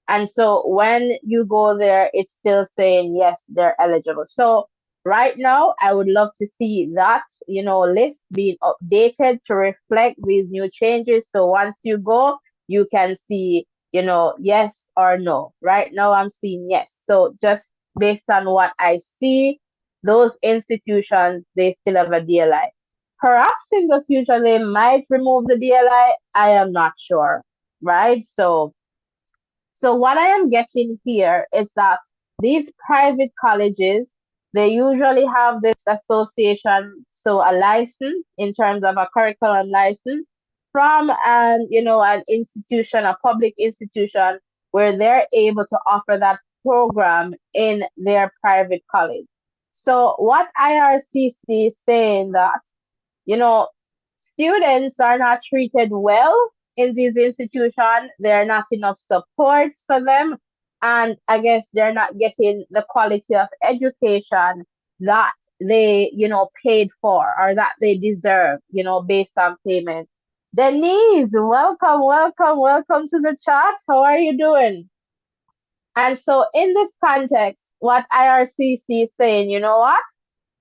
And so when you go there, it's still saying, yes, they're eligible. So right now, I would love to see that, list being updated to reflect these new changes. So once you go, you can see, yes or no. Right now, I'm seeing yes. So just based on what I see, those institutions, they still have a DLI. Perhaps in the future, they might remove the DLI. I am not sure. Right. So what I am getting here is that these private colleges, they usually have this association, so a license in terms of a curriculum license from an institution, a public institution, where they're able to offer that program in their private college. So what IRCC is saying that, you know, students are not treated well in these institutions. There are not enough supports for them. And I guess they're not getting the quality of education that they, paid for or that they deserve, based on payment. Denise, welcome, welcome, welcome to the chat. How are you doing? And so in this context, what IRCC is saying, you know what?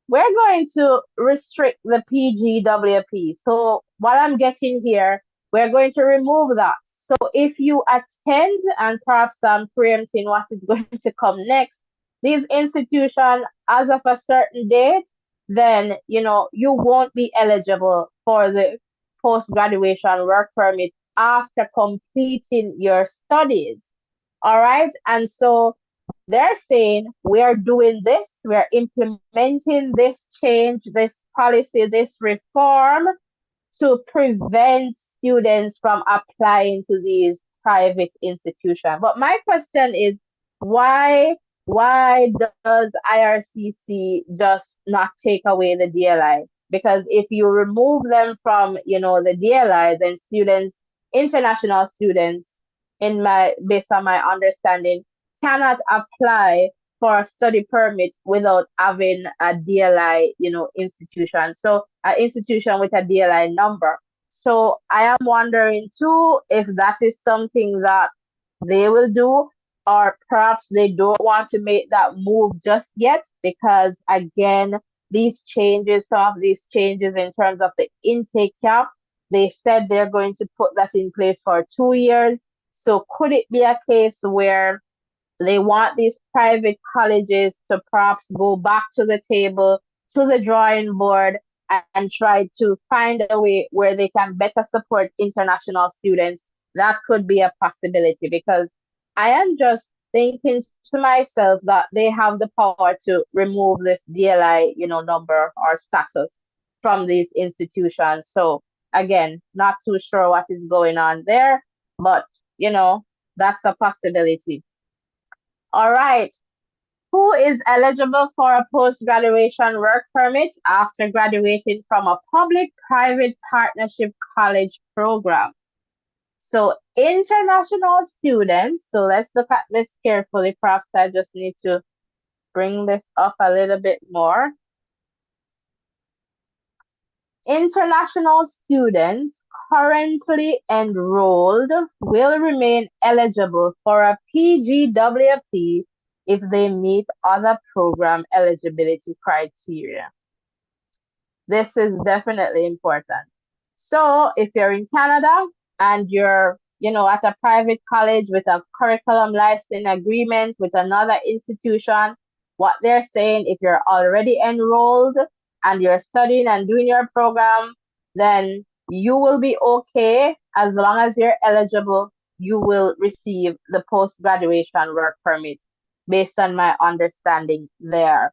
We're going to restrict the PGWP. So what I'm getting here, we're going to remove that. So if you attend, and perhaps I'm preempting what is going to come next, these institutions as of a certain date, then you won't be eligible for the post graduation work permit after completing your studies. All right. And so they're saying we are doing this, we are implementing this change, this policy, this reform to prevent students from applying to these private institutions. But my question is, why why does IRCC just not take away the DLI? Because if you remove them from, the DLI, then students, international students, based on my understanding, cannot apply for a study permit without having a DLI, institution. So an institution with a DLI number. So I am wondering too if that is something that they will do, or perhaps they don't want to make that move just yet because again, some of these changes in terms of the intake cap, they said they're going to put that in place for 2 years. So could it be a case where they want these private colleges to perhaps go back to the table, to the drawing board, and try to find a way where they can better support international students? That could be a possibility because I am just thinking to myself that they have the power to remove this DLI, number or status from these institutions. So again, not too sure what is going on there, but that's a possibility. All right. Who is eligible for a post-graduation work permit after graduating from a public-private partnership college program? So international students, so let's look at this carefully. Perhaps I just need to bring this up a little bit more. International students currently enrolled will remain eligible for a PGWP if they meet other program eligibility criteria. This is definitely important. So if you're in Canada and you're, at a private college with a curriculum license agreement with another institution, what they're saying, if you're already enrolled and you're studying and doing your program, then you will be okay as long as you're eligible. You will receive the post graduation work permit based on my understanding there.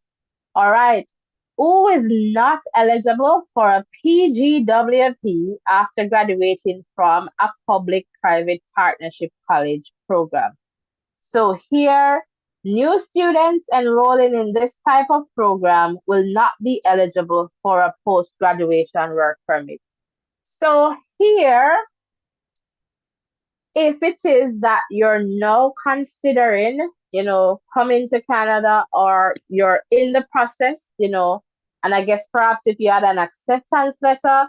All right. Who is not eligible for a PGWP after graduating from a public-private partnership college program? So here, new students enrolling in this type of program will not be eligible for a post-graduation work permit. So here, if it is that you're now considering, coming to Canada, or you're in the process, and I guess perhaps if you had an acceptance letter,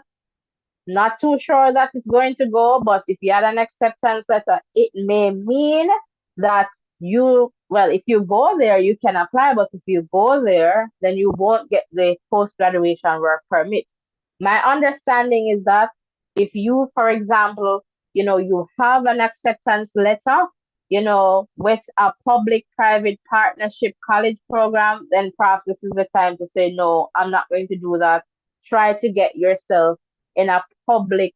not too sure that it's going to go, but if you had an acceptance letter, it may mean that if you go there, you can apply, but if you go there, then you won't get the post graduation work permit. My understanding is that if you, for example, you have an acceptance letter, with a public-private partnership college program, then perhaps this is the time to say, no, I'm not going to do that. Try to get yourself in a public,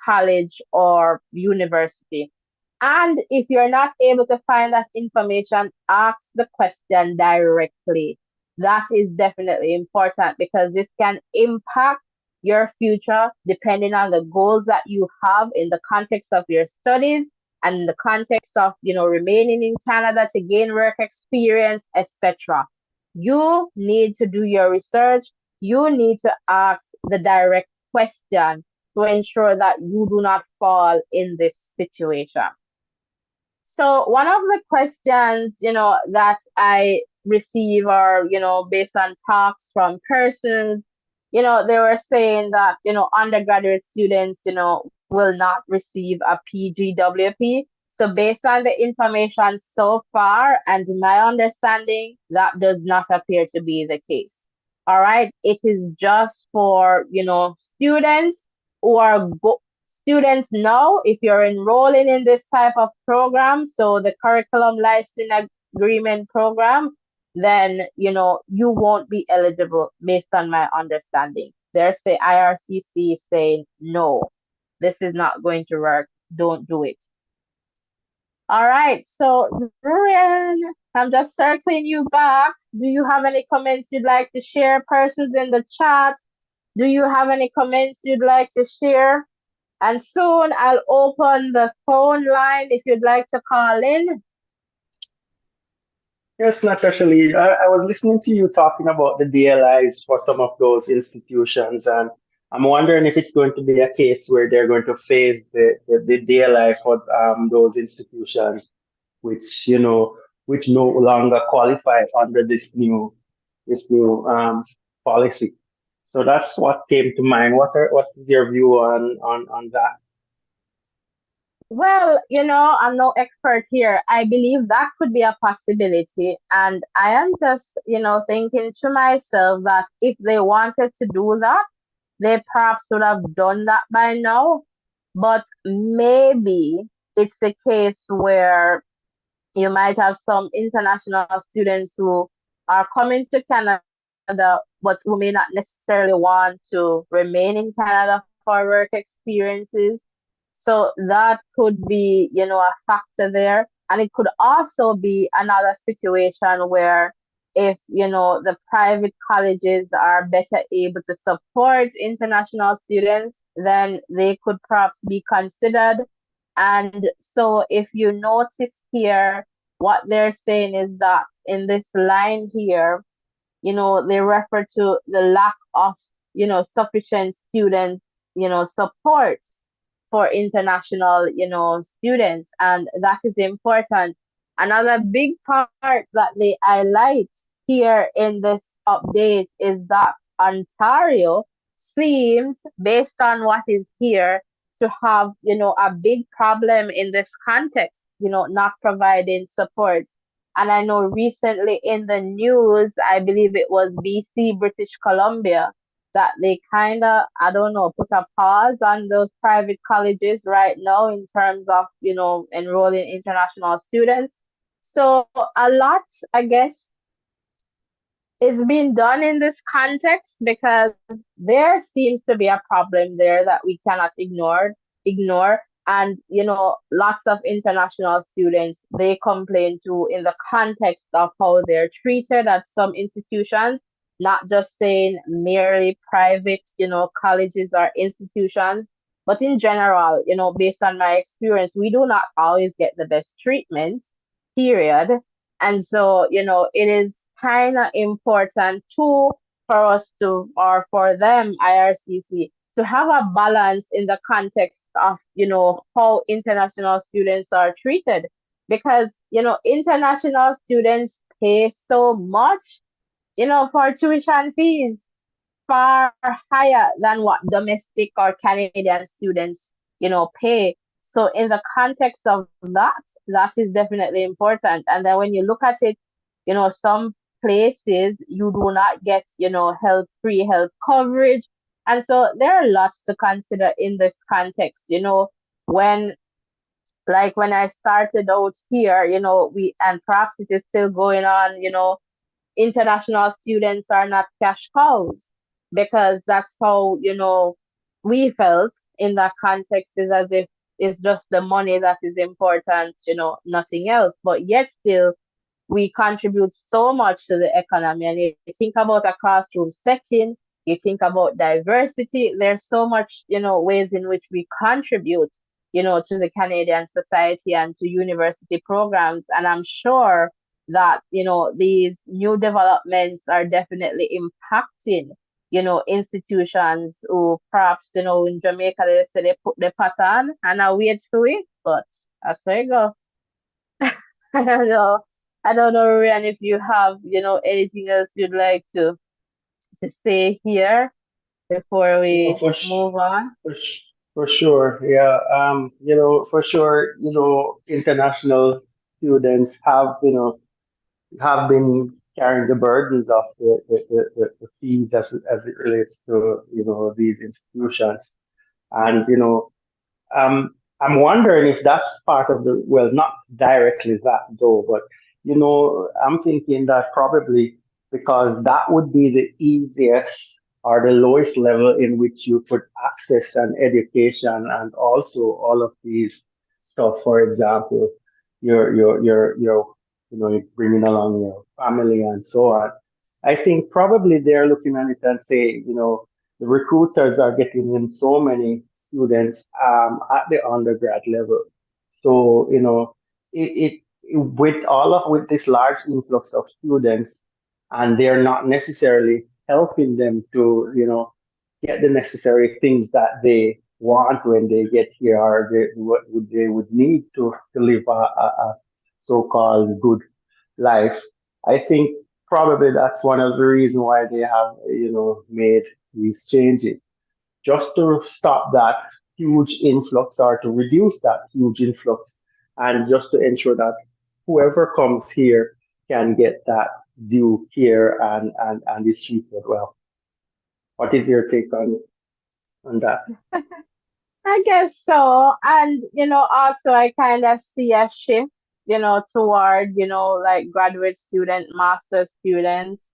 college or university. And if you're not able to find that information, ask the question directly. That is definitely important because this can impact your future depending on the goals that you have in the context of your studies and in the context of, remaining in Canada to gain work experience, etc. You need to do your research. You need to ask the direct question to ensure that you do not fall in this situation. So one of the questions, that I receive, or, based on talks from persons, they were saying that, undergraduate students, will not receive a PGWP. So based on the information so far and my understanding, that does not appear to be the case. All right. It is just for, students who are students now, if you're enrolling in this type of program, so the curriculum license agreement program, then you won't be eligible based on my understanding. There's the IRCC saying no, this is not going to work. Don't do it. All right. So Ryan, I'm just circling you back. Do you have any comments you'd like to share? Persons in the chat, do you have any comments you'd like to share? And soon I'll open the phone line if you'd like to call in. Yes, Natasha, I was listening to you talking about the DLIs for some of those institutions, and I'm wondering if it's going to be a case where they're going to phase the DLI for those institutions, which which no longer qualify under this new policy. So that's what came to mind. What is your view on that? Well, I'm no expert here. I believe that could be a possibility. And I am just, thinking to myself that if they wanted to do that, they perhaps would have done that by now. But maybe it's a case where you might have some international students who are coming to Canada, but who may not necessarily want to remain in Canada for work experiences. So that could be, a factor there. And it could also be another situation where if, the private colleges are better able to support international students, then they could perhaps be considered. And so if you notice here, what they're saying is that in this line here, they refer to the lack of, sufficient student, supports for international, students. And that is important. Another big part that they highlight here in this update is that Ontario seems, based on what is here, to have, a big problem in this context, not providing support. And I know recently in the news, I believe it was BC, British Columbia, that they kind of, I don't know, put a pause on those private colleges right now in terms of, enrolling international students. So a lot, I guess, is being done in this context because there seems to be a problem there that we cannot ignore. And lots of international students, they complain too in the context of how they're treated at some institutions, not just saying merely private, colleges or institutions, but in general, based on my experience, we do not always get the best treatment, period. And so, it is kind of important too for us to, or for them, IRCC, to have a balance in the context of, how international students are treated. Because, international students pay so much, for tuition fees far higher than what domestic or Canadian students, pay. So in the context of that, that is definitely important. And then when you look at it, some places you do not get, free health coverage. And so there are lots to consider in this context, when when I started out here, we, and perhaps it is still going on, international students are not cash cows, because that's how we felt in that context, is as if it's just the money that is important, nothing else. But yet still we contribute so much to the economy. And you think about a classroom setting, you think about diversity, there's so much, ways in which we contribute, to the Canadian society and to university programs. And I'm sure that, these new developments are definitely impacting, institutions who perhaps, in Jamaica, they say they put the pattern and I wait for it, but that's where you go. I don't know. I don't know, Ryan, if you have, anything else you'd like to say here before No, we move on. for sure, yeah. For sure, international students have been carrying the burdens of the fees as it relates to these institutions, and I'm wondering if that's part of the, well, not directly that though, but I'm thinking that probably because that would be the easiest or the lowest level in which you could access an education and also all of these stuff. For example, you're bringing along your family and so on. I think probably they're looking at it and say, the recruiters are getting in so many students at the undergrad level. So, with with this large influx of students, and they're not necessarily helping them to, get the necessary things that they want when they get here, or what would they would need to live a so-called good life. I think probably that's one of the reasons why they have, made these changes, just to stop that huge influx or to reduce that huge influx, and just to ensure that whoever comes here can get that due care and is treated well. What is your take on that? I guess so. And, also I kind of see a shift, toward, like graduate student, master students,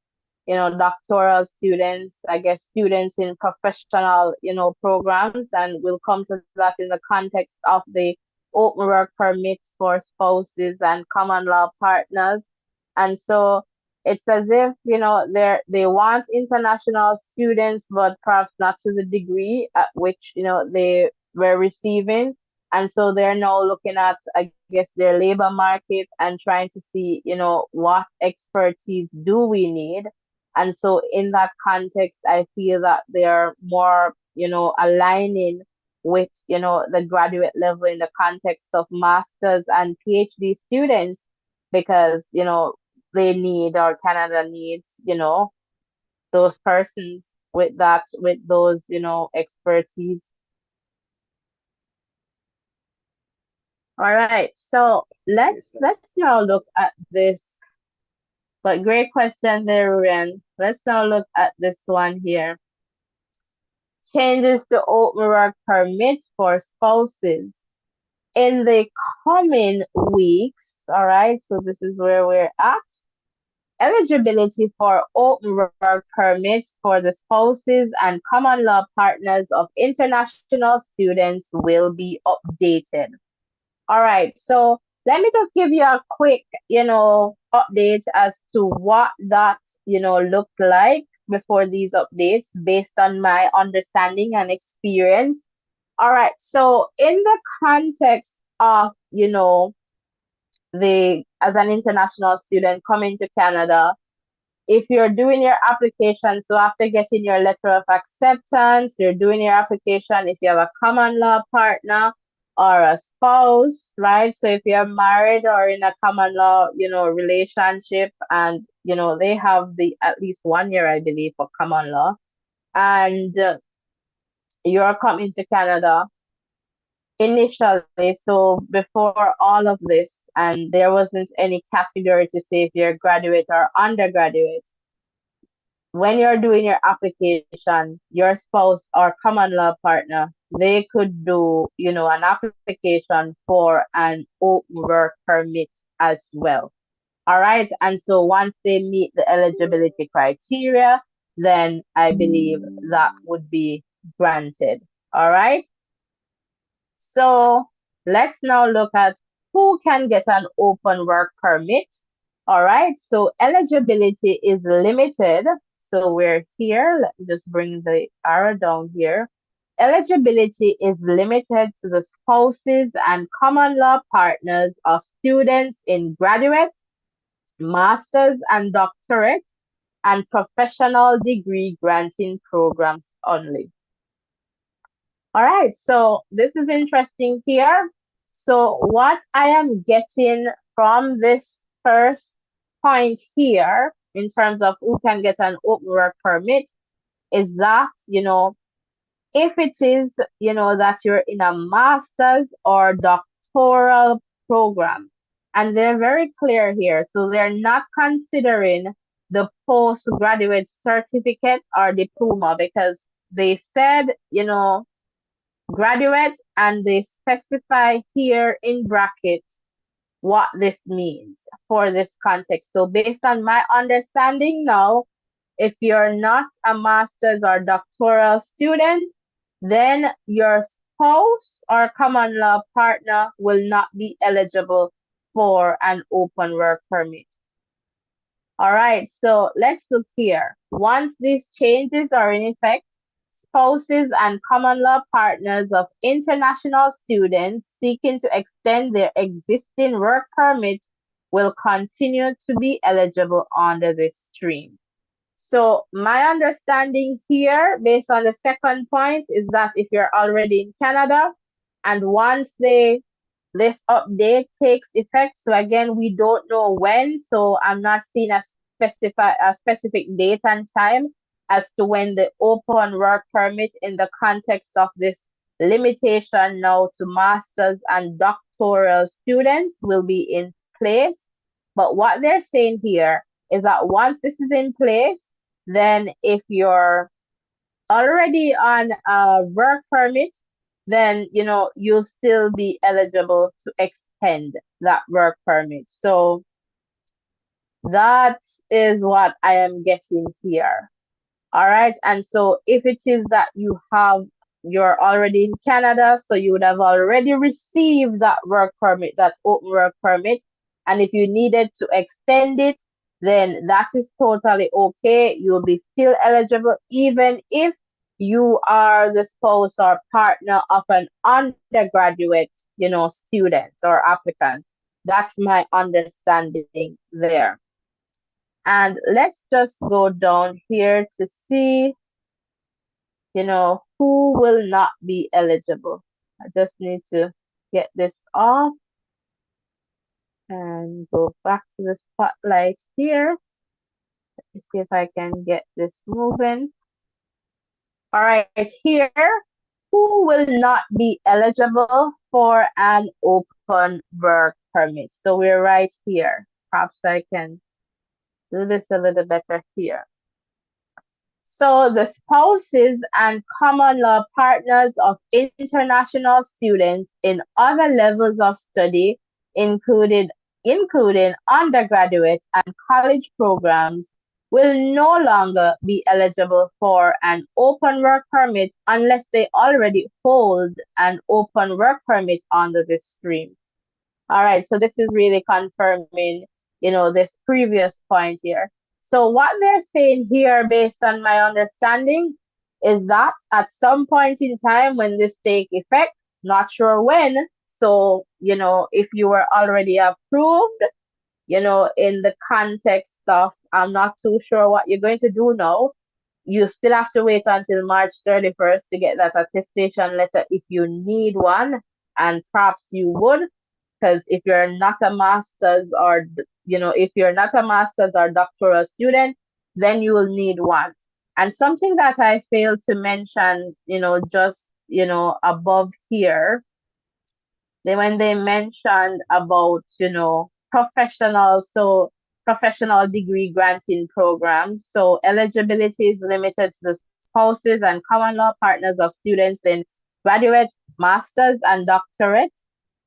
doctoral students, I guess students in professional, programs. And we'll come to that in the context of the open work permit for spouses and common law partners. And so it's as if, they want international students, but perhaps not to the degree at which, they were receiving. And so they're now looking at, I guess, their labor market and trying to see, what expertise do we need. And so in that context, I feel that they're more, aligning with, the graduate level in the context of masters and PhD students because, they need, or Canada needs, those persons with those, expertise. All right. So let's now look at this. But great question there, Ren. Let's now look at this one here. Changes to open work permit for spouses. In the coming weeks, all right, so this is where we're at. Eligibility for open work permits for the spouses and common law partners of international students will be updated. All right, so let me just give you a quick, update as to what that, looked like before these updates based on my understanding and experience. All right, so in the context of, the as an international student coming to Canada, if you're doing your application, so after getting your letter of acceptance, you're doing your application if you have a common law partner or a spouse, right? So if you're married or in a common law, relationship, and they have the at least 1 year, I believe, for common law, and you're coming to Canada initially, so before all of this, and there wasn't any category to say if you're graduate or undergraduate. When you're doing your application, your spouse or common law partner, they could do, an application for an open work permit as well. All right. And so once they meet the eligibility criteria, then I believe that would be granted. All right. So let's now look at who can get an open work permit. All right, so eligibility is limited. So we're here. Let me just bring the arrow down here. Eligibility is limited to the spouses and common law partners of students in graduate, master's, and doctorate and professional degree granting programs only. All right, so this is interesting here. So what I am getting from this first point here in terms of who can get an open work permit is that, if it is, that you're in a master's or doctoral program, and they're very clear here. So they're not considering the postgraduate certificate or diploma because they said, graduate, and they specify here in bracket what this means for this context. So based on my understanding now, if you're not a master's or doctoral student, then your spouse or common law partner will not be eligible for an open work permit. All right, so let's look here. Once these changes are in effect, spouses and common law partners of international students seeking to extend their existing work permit will continue to be eligible under this stream. So my understanding here, based on the second point, is that if you're already in Canada and once this update takes effect, so again, we don't know when, so I'm not seeing a specific date and time as to when the open work permit in the context of this limitation now to masters and doctoral students will be in place. But what they're saying here is that once this is in place, then if you're already on a work permit, then you'll still be eligible to extend that work permit. So that is what I am getting here. All right. And so if it is that you're already in Canada, so you would have already received that work permit, that open work permit. And if you needed to extend it, then that is totally okay. You'll be still eligible, even if you are the spouse or partner of an undergraduate, student or applicant. That's my understanding there. And let's just go down here to see, who will not be eligible. I just need to get this off and go back to the spotlight here. Let me see if I can get this moving. All right, here, who will not be eligible for an open work permit? So we're right here. Perhaps I can do this a little better here. So the spouses and common law partners of international students in other levels of study, including undergraduate and college programs, will no longer be eligible for an open work permit unless they already hold an open work permit under this stream. All right, so this is really confirming, this previous point here. So what they're saying here, based on my understanding, is that at some point in time when this take effect, not sure when, so, if you were already approved, in the context of, I'm not too sure what you're going to do now, you still have to wait until March 31st to get that attestation letter if you need one, and perhaps you would, because if you're not a master's or if you're not a master's or doctoral student, then you will need one. And something that I failed to mention, just above here, when they mentioned about professional degree granting programs, so eligibility is limited to the spouses and common law partners of students in graduate, masters, and doctorate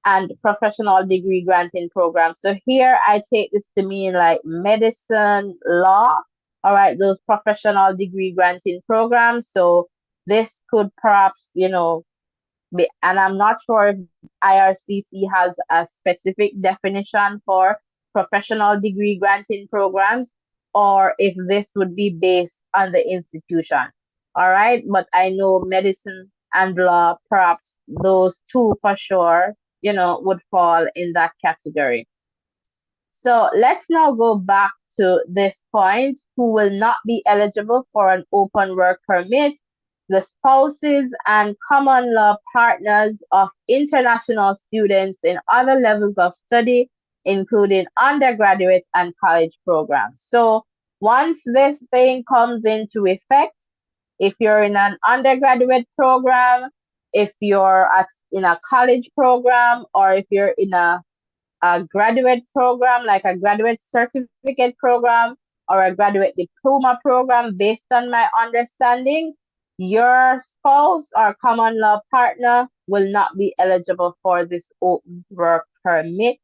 and professional degree granting programs. So here I take this to mean like medicine, law, all right, those professional degree granting programs. So this could perhaps, and I'm not sure if IRCC has a specific definition for professional degree granting programs or if this would be based on the institution. All right, but I know medicine and law, perhaps those two for sure, would fall in that category. So let's now go back to this point. Who will not be eligible for an open work permit? The spouses and common law partners of international students in other levels of study, including undergraduate and college programs. So once this thing comes into effect, if you're in an undergraduate program, if you're in a college program, or if you're in a graduate program, like a graduate certificate program or a graduate diploma program, based on my understanding, your spouse or common law partner will not be eligible for this open work permit,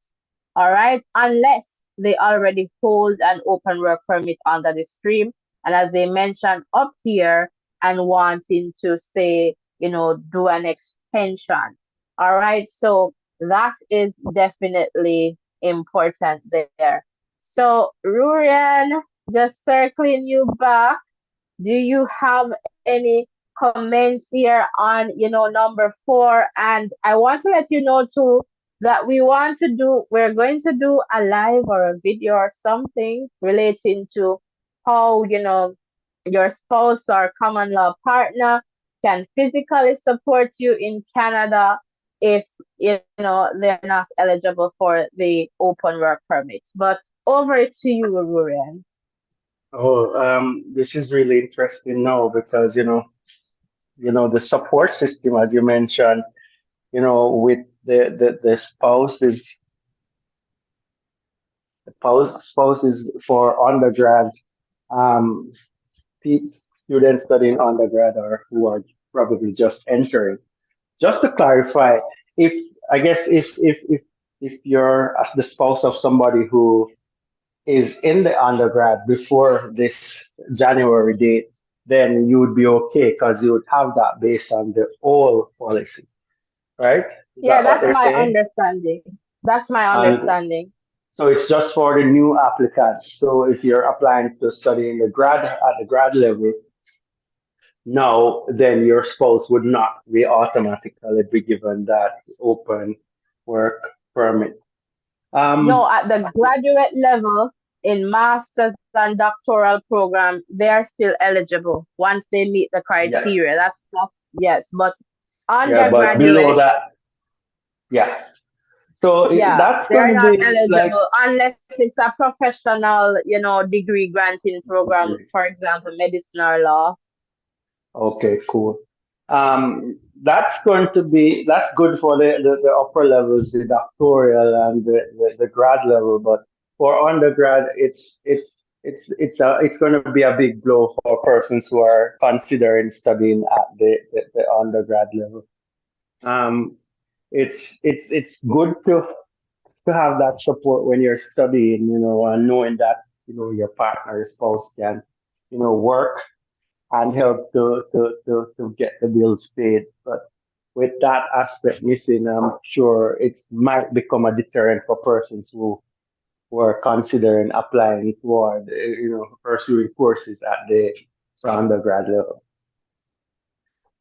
all right, unless they already hold an open work permit under the stream. And as they mentioned up here, and wanting to say, do an extension. All right. So that is definitely important there. So, Rurian, just circling you back, do you have any comments here on, number 4? And I want to let you know too that we're going to do a live or a video or something relating to how, your spouse or common law partner can physically support you in Canada if, they're not eligible for the open work permit. But over to you, Rurian. Oh, this is really interesting now because the support system, as you mentioned, with the spouses for undergrad, um, students studying undergrad or who are probably just entering. Just to clarify, if I guess if you're as the spouse of somebody who is in the undergrad before this January date, then you would be okay because you would have that based on the old policy, right? Is Yeah, that what that's they're my saying? understanding. That's my And understanding. so it's just for the new applicants. So if you're applying to study in the grad at the grad level, now then your spouse would not be automatically be given that open work permit. Um, No, at the graduate level in master's and doctoral program, they are still eligible once they meet the criteria. yes, That's not, yes, but yeah, but below undergraduate, that, yeah. So yeah, that's going they're to not be like, eligible unless it's a professional, degree granting program, for example, medicine or law. okay, cool. That's good for the upper levels, the doctoral and the grad level, but for undergrad, it's going to be a big blow for persons who are considering studying at the undergrad level. Um, it's good to have that support when you're studying, and knowing that your partner, your spouse can work and help to get the bills paid. But with that aspect missing, I'm sure it might become a deterrent for persons who are considering applying toward, pursuing courses at the undergrad level.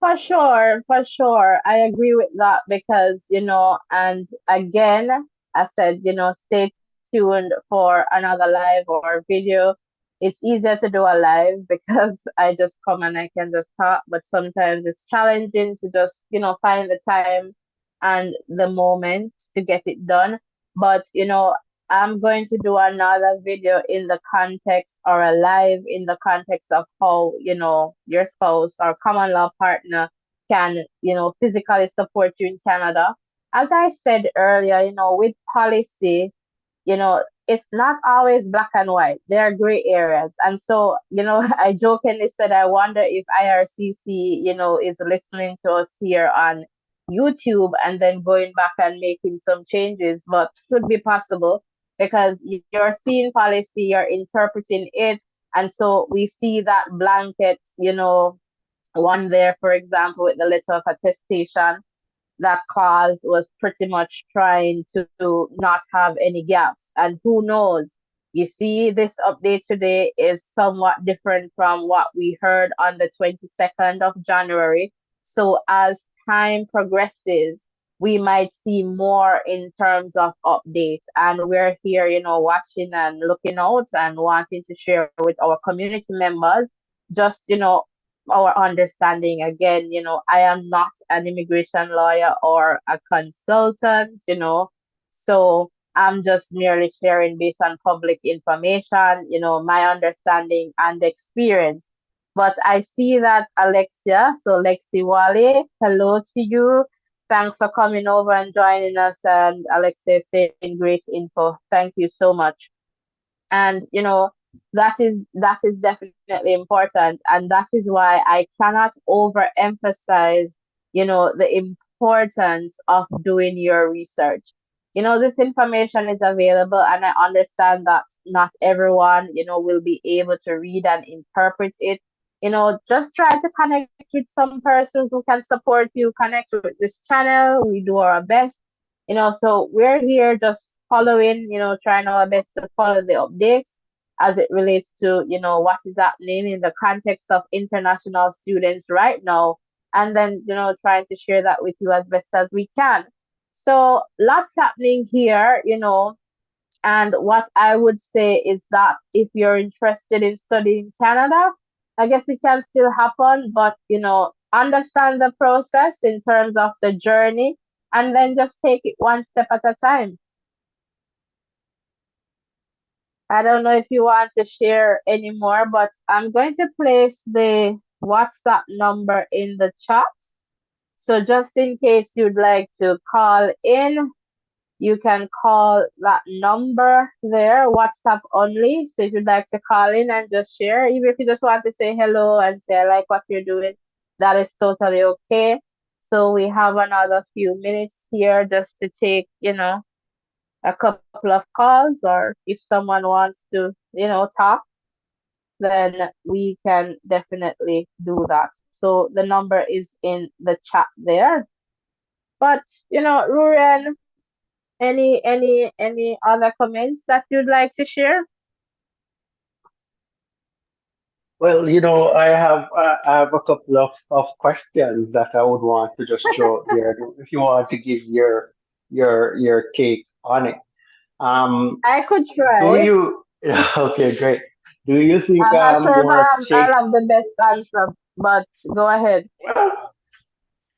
For sure, for sure. I agree with that because, and again, I said, stay tuned for another live or video. It's easier to do a live because I just come and I can just talk, but sometimes it's challenging to just, find the time and the moment to get it done. But, I'm going to do another video in the context or a live in the context of how, your spouse or common law partner can, physically support you in Canada. As I said earlier, with policy, it's not always black and white. There are gray areas. And so, I jokingly said, I wonder if IRCC, is listening to us here on YouTube and then going back and making some changes, but could be possible because you're seeing policy, you're interpreting it. And so we see that blanket, one there, for example, with the letter of attestation, that clause was pretty much trying to not have any gaps. And who knows? You see, this update today is somewhat different from what we heard on the 22nd of January. So as time progresses, we might see more in terms of updates. And we're here, watching and looking out and wanting to share with our community members just, our understanding. Again, I am not an immigration lawyer or a consultant, so I'm just merely sharing based on public information, my understanding and experience. But I see that Alexia, so Lexi Wale, hello to you. Thanks for coming over and joining us. And Alexia is saying great info. Thank you so much. And that is definitely important, and that is why I cannot overemphasize the importance of doing your research. This information is available, and I understand that not everyone will be able to read and interpret it. Just try to connect with some persons who can support you, connect with this channel. We do our best. So we're here just following, trying our best to follow the updates as it relates to, what is happening in the context of international students right now, and then, trying to share that with you as best as we can. So lots happening here, and what I would say is that if you're interested in studying Canada, I guess it can still happen, but understand the process in terms of the journey, and then just take it one step at a time. I don't know if you want to share any more, but I'm going to place the WhatsApp number in the chat. So just in case you'd like to call in, you can call that number there, WhatsApp only. So if you'd like to call in and just share, even if you just want to say hello and say, I like what you're doing, that is totally okay. So we have another few minutes here just to take, a couple of calls, or if someone wants to, talk, then we can definitely do that. So the number is in the chat there. But, Ruren, any other comments that you'd like to share? Well, I have a couple of questions that I would want to just throw out there. If you want to give your take on it. Um, I could do try. you? Okay, great. Do you think I'm not sure if more I'll change? have the best answer, but go ahead. Well,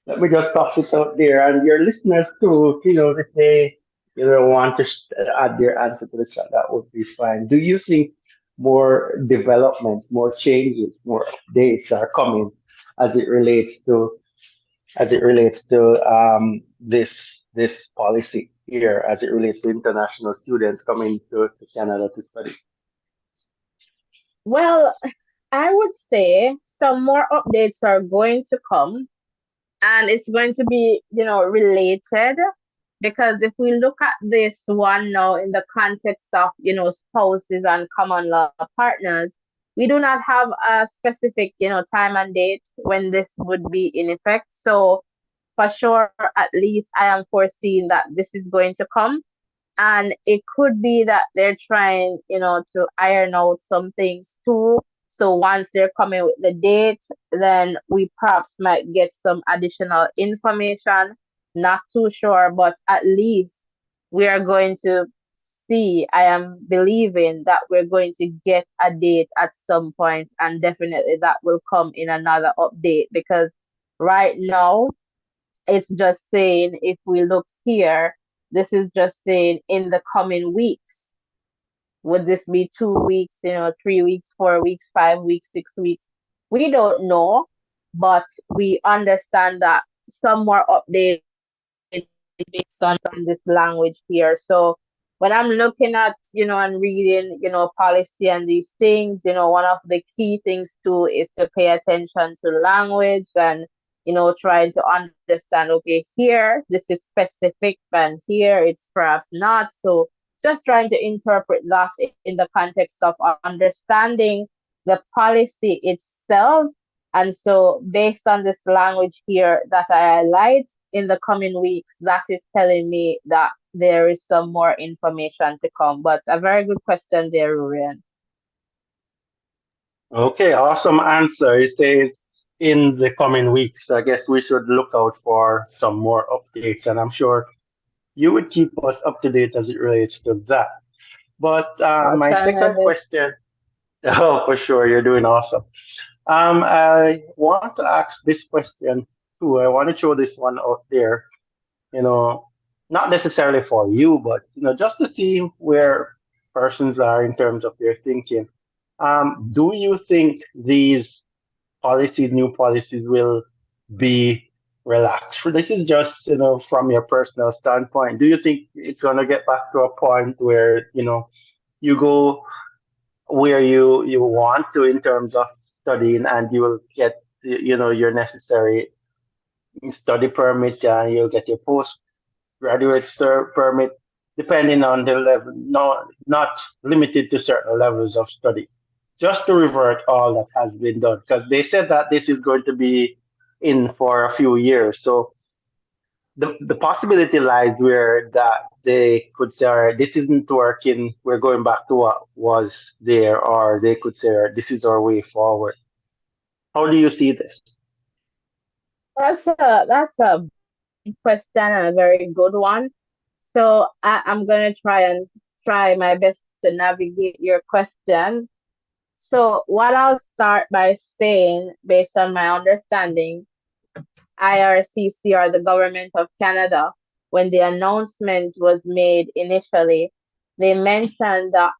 let me just toss it out there, and your listeners too. If they want to add their answer to the chat, that would be fine. Do you think more developments, more changes, more updates are coming as it relates to this policy here, as it relates to international students coming to Canada to study? Well, I would say some more updates are going to come, and it's going to be, related, because if we look at this one now in the context of, spouses and common law partners, we do not have a specific, time and date when this would be in effect. So for sure, at least I am foreseeing that this is going to come, and it could be that they're trying, to iron out some things too. So once they're coming with the date, then we perhaps might get some additional information. Not too sure, but at least we are going to see. I am believing that we're going to get a date at some point, and definitely that will come in another update, because right now it's just saying, if we look here, this is just saying in the coming weeks. Would this be 2 weeks, 3 weeks, 4 weeks, 5 weeks, 6 weeks? We don't know, but we understand that some more updates based on this language here. So when I'm looking at, and reading, policy and these things, one of the key things too is to pay attention to language, and, trying to understand, okay, here, this is specific, and here it's perhaps not. So just trying to interpret that in the context of understanding the policy itself. And so, based on this language here that I highlight, in the coming weeks, that is telling me that there is some more information to come. But a very good question there, Rurian. Okay, awesome answer. It says in the coming weeks. I guess we should look out for some more updates, and I'm sure you would keep us up to date as it relates to that. But I'll my try my second best. question, oh, for sure, you're doing awesome. I want to ask this question too. I want to throw this one out there. You know, not necessarily for you, but just to see where persons are in terms of their thinking. Do you think these new policies will be relaxed? This is just, from your personal standpoint. Do you think it's going to get back to a point where, you go where you want to in terms of studying, and you will get, your necessary study permit, and you'll get your postgraduate permit, depending on the level, not limited to certain levels of study, just to revert all that has been done, because they said that this is going to be in for a few years. So the possibility lies where that they could say, all right, this isn't working, we're going back to what was there, or they could say, all right, this is our way forward. How do you see this? That's a big question and a very good one. So I'm gonna try my best to navigate your question. So what I'll start by saying, based on my understanding, IRCC, or the government of Canada, when the announcement was made initially, they mentioned that,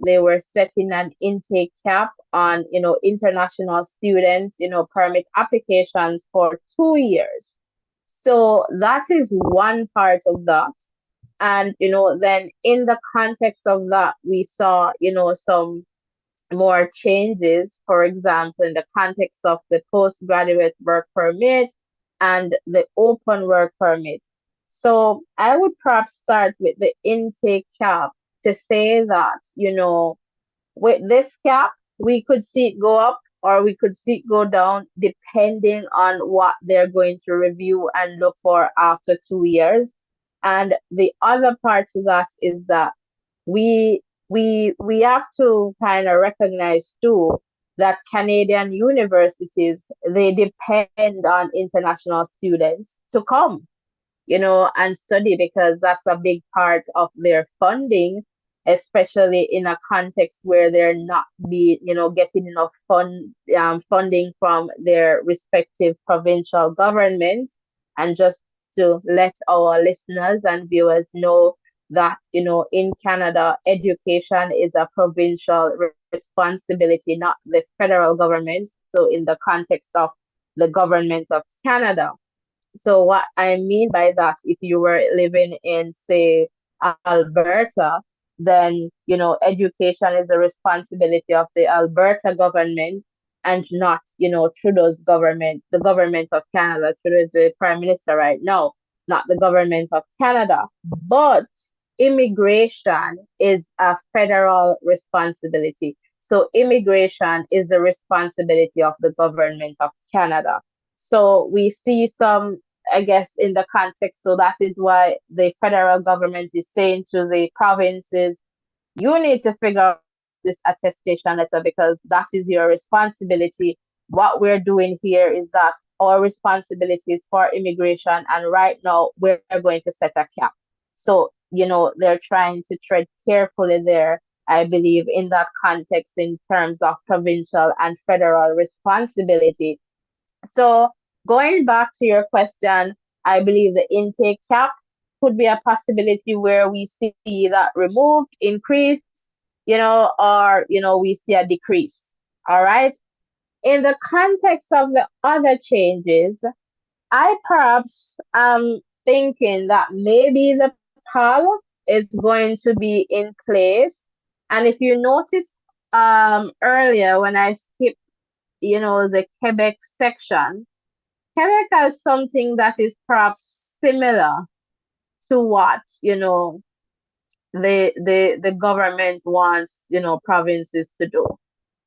they were setting an intake cap on, international students, permit applications for 2 years. So that is one part of that. And, then in the context of that, we saw, some more changes, for example, in the context of the postgraduate work permit and the open work permit. So I would perhaps start with the intake cap to say that, with this cap, we could see it go up or we could see it go down depending on what they're going to review and look for after 2 years. And the other part to that is that we have to kind of recognize too that Canadian universities, they depend on international students to come, and study, because that's a big part of their funding, especially in a context where they're not getting enough funding from their respective provincial governments. And just to let our listeners and viewers know that, in Canada, education is a provincial responsibility, not the federal government. So in the context of the government of Canada. So what I mean by that, if you were living in, say, Alberta, then, education is the responsibility of the Alberta government and not, Trudeau's government, the government of Canada. Trudeau is the prime minister right now, not the government of Canada. But immigration is a federal responsibility. So immigration is the responsibility of the government of Canada. So we see some, I guess, in the context. So that is why the federal government is saying to the provinces, you need to figure out this attestation letter because that is your responsibility. What we're doing here is that our responsibility is for immigration, and right now we're going to set a cap. So, they're trying to tread carefully there, I believe, in that context in terms of provincial and federal responsibility. So going back to your question, I believe the intake cap could be a possibility where we see that removed, increased, or, we see a decrease. All right. In the context of the other changes, I perhaps am thinking that maybe the PAL is going to be in place. And if you notice earlier when I skipped, the Quebec section, Quebec has something that is perhaps similar to what, the government wants, provinces to do.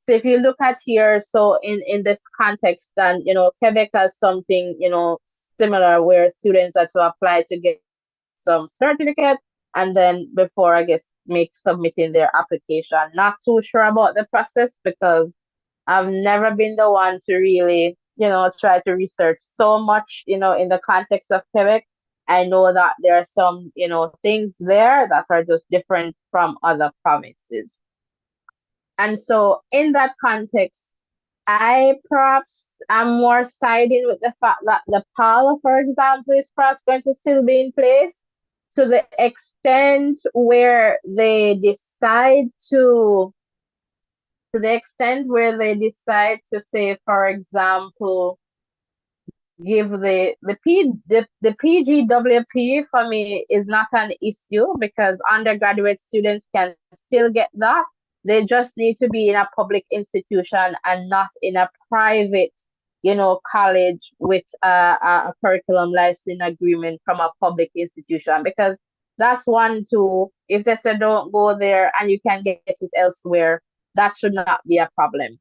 So if you look at here, so in this context, then, Quebec has something, similar, where students are to apply to get some certificate, and then before, I guess, make submitting their application. Not too sure about the process because I've never been the one to really, try to research so much, in the context of Quebec. I know that there are some, things there that are just different from other provinces. And so in that context, I perhaps am more siding with the fact that the PAL, for example, is perhaps going to still be in place. to the extent where they decide to the extent where they decide to say, for example, give the PGWP for me is not an issue because undergraduate students can still get that. They just need to be in a public institution and not in a private, college with a curriculum licensing agreement from a public institution because that's one too. If they say don't go there and you can get it elsewhere, that should not be a problem.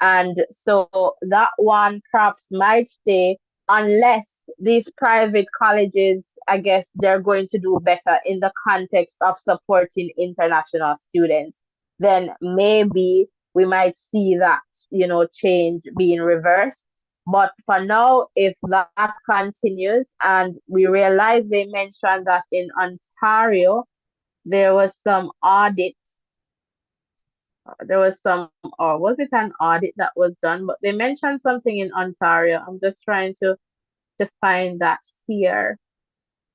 And so that one perhaps might stay unless these private colleges, I guess, they're going to do better in the context of supporting international students. Then maybe we might see that, change being reversed. But for now, if that continues, and we realize they mentioned that in Ontario, there was some audit there was some, or was it an audit that was done? But they mentioned something in Ontario. I'm just trying to find that here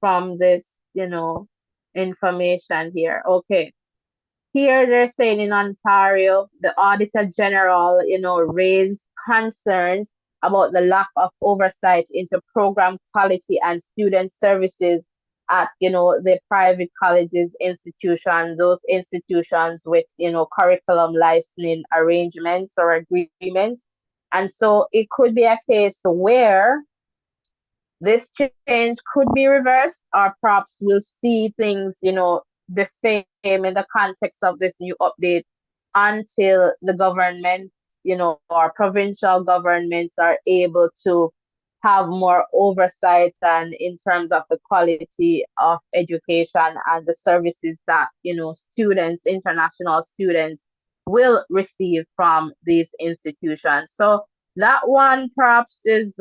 from this, information here. Okay. Here they're saying in Ontario, the Auditor General, raised concerns about the lack of oversight into program quality and student services at, the private colleges, institutions, those institutions with, curriculum licensing arrangements or agreements. And so it could be a case where this change could be reversed, or perhaps we'll see things, the same in the context of this new update until the government, our provincial governments are able to have more oversight and in terms of the quality of education and the services that, students, international students will receive from these institutions. So that one perhaps is,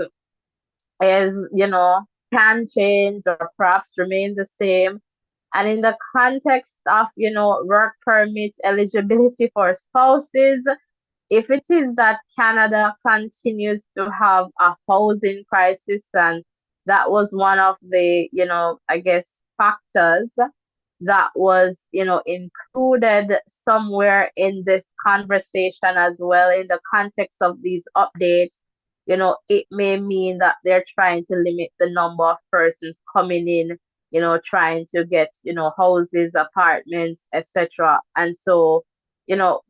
can change or perhaps remain the same. And in the context of, work permit eligibility for spouses, if it is that Canada continues to have a housing crisis, and that was one of the, I guess, factors that was, included somewhere in this conversation as well in the context of these updates, it may mean that they're trying to limit the number of persons coming in, trying to get, houses, apartments, etc. And so,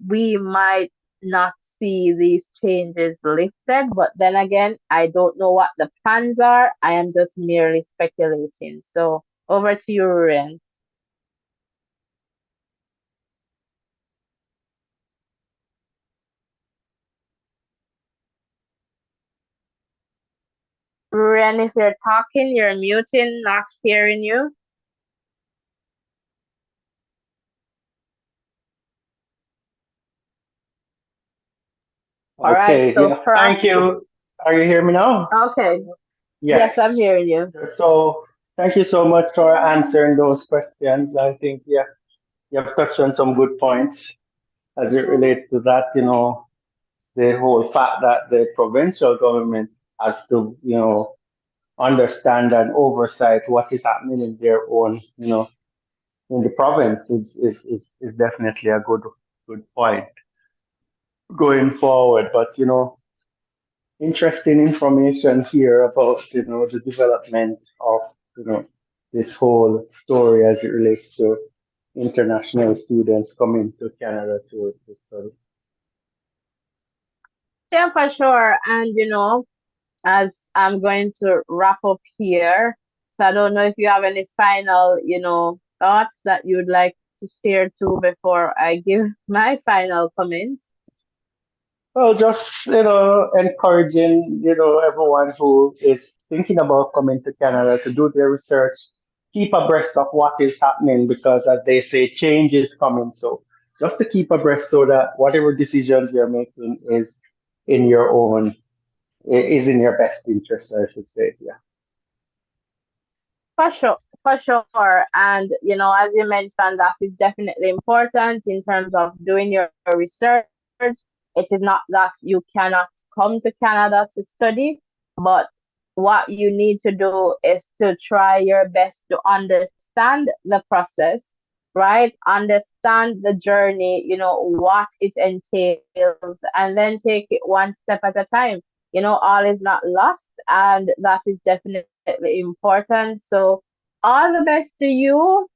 we might not see these changes lifted, but then again, I don't know what the plans are. I am just merely speculating. So over to you, Ruren. Ruren, if you're talking, you're muting, not hearing you. All right, Okay, so yeah, thank perhaps, you. Are you hearing me now? okay, yes, I'm Yes. hearing you. So thank you so much for answering those questions. I think, yeah, you have touched on some good points as it relates to that, the whole fact that the provincial government has to, understand and oversight what is happening in their own, in the province is definitely a good point going forward. But, interesting information here about, the development of, you know, this whole story as it relates to international students coming to Canada to study. Yeah, for sure. And, as I'm going to wrap up here, so I don't know if you have any final, thoughts that you'd like to share too before I give my final comments. Well, just, encouraging, everyone who is thinking about coming to Canada to do their research, keep abreast of what is happening because as they say, change is coming. So just to keep abreast so that whatever decisions you're making is in your own, is in your best interest, I should say. Yeah. For sure. And, as you mentioned, that is definitely important in terms of doing your research. It is not that you cannot come to Canada to study, but what you need to do is to try your best to understand the process, right? Understand the journey, what it entails, and then take it one step at a time. All is not lost, and that is definitely important. So, all the best to you,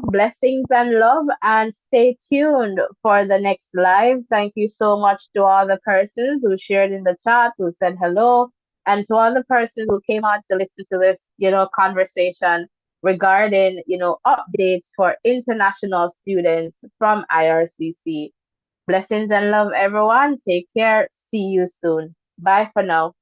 blessings and love, and stay tuned for the next live. Thank you so much to all the persons who shared in the chat, who said hello, and to all the persons who came on to listen to this, conversation regarding, updates for international students from IRCC. Blessings and love, everyone. Take care. See you soon. Bye for now.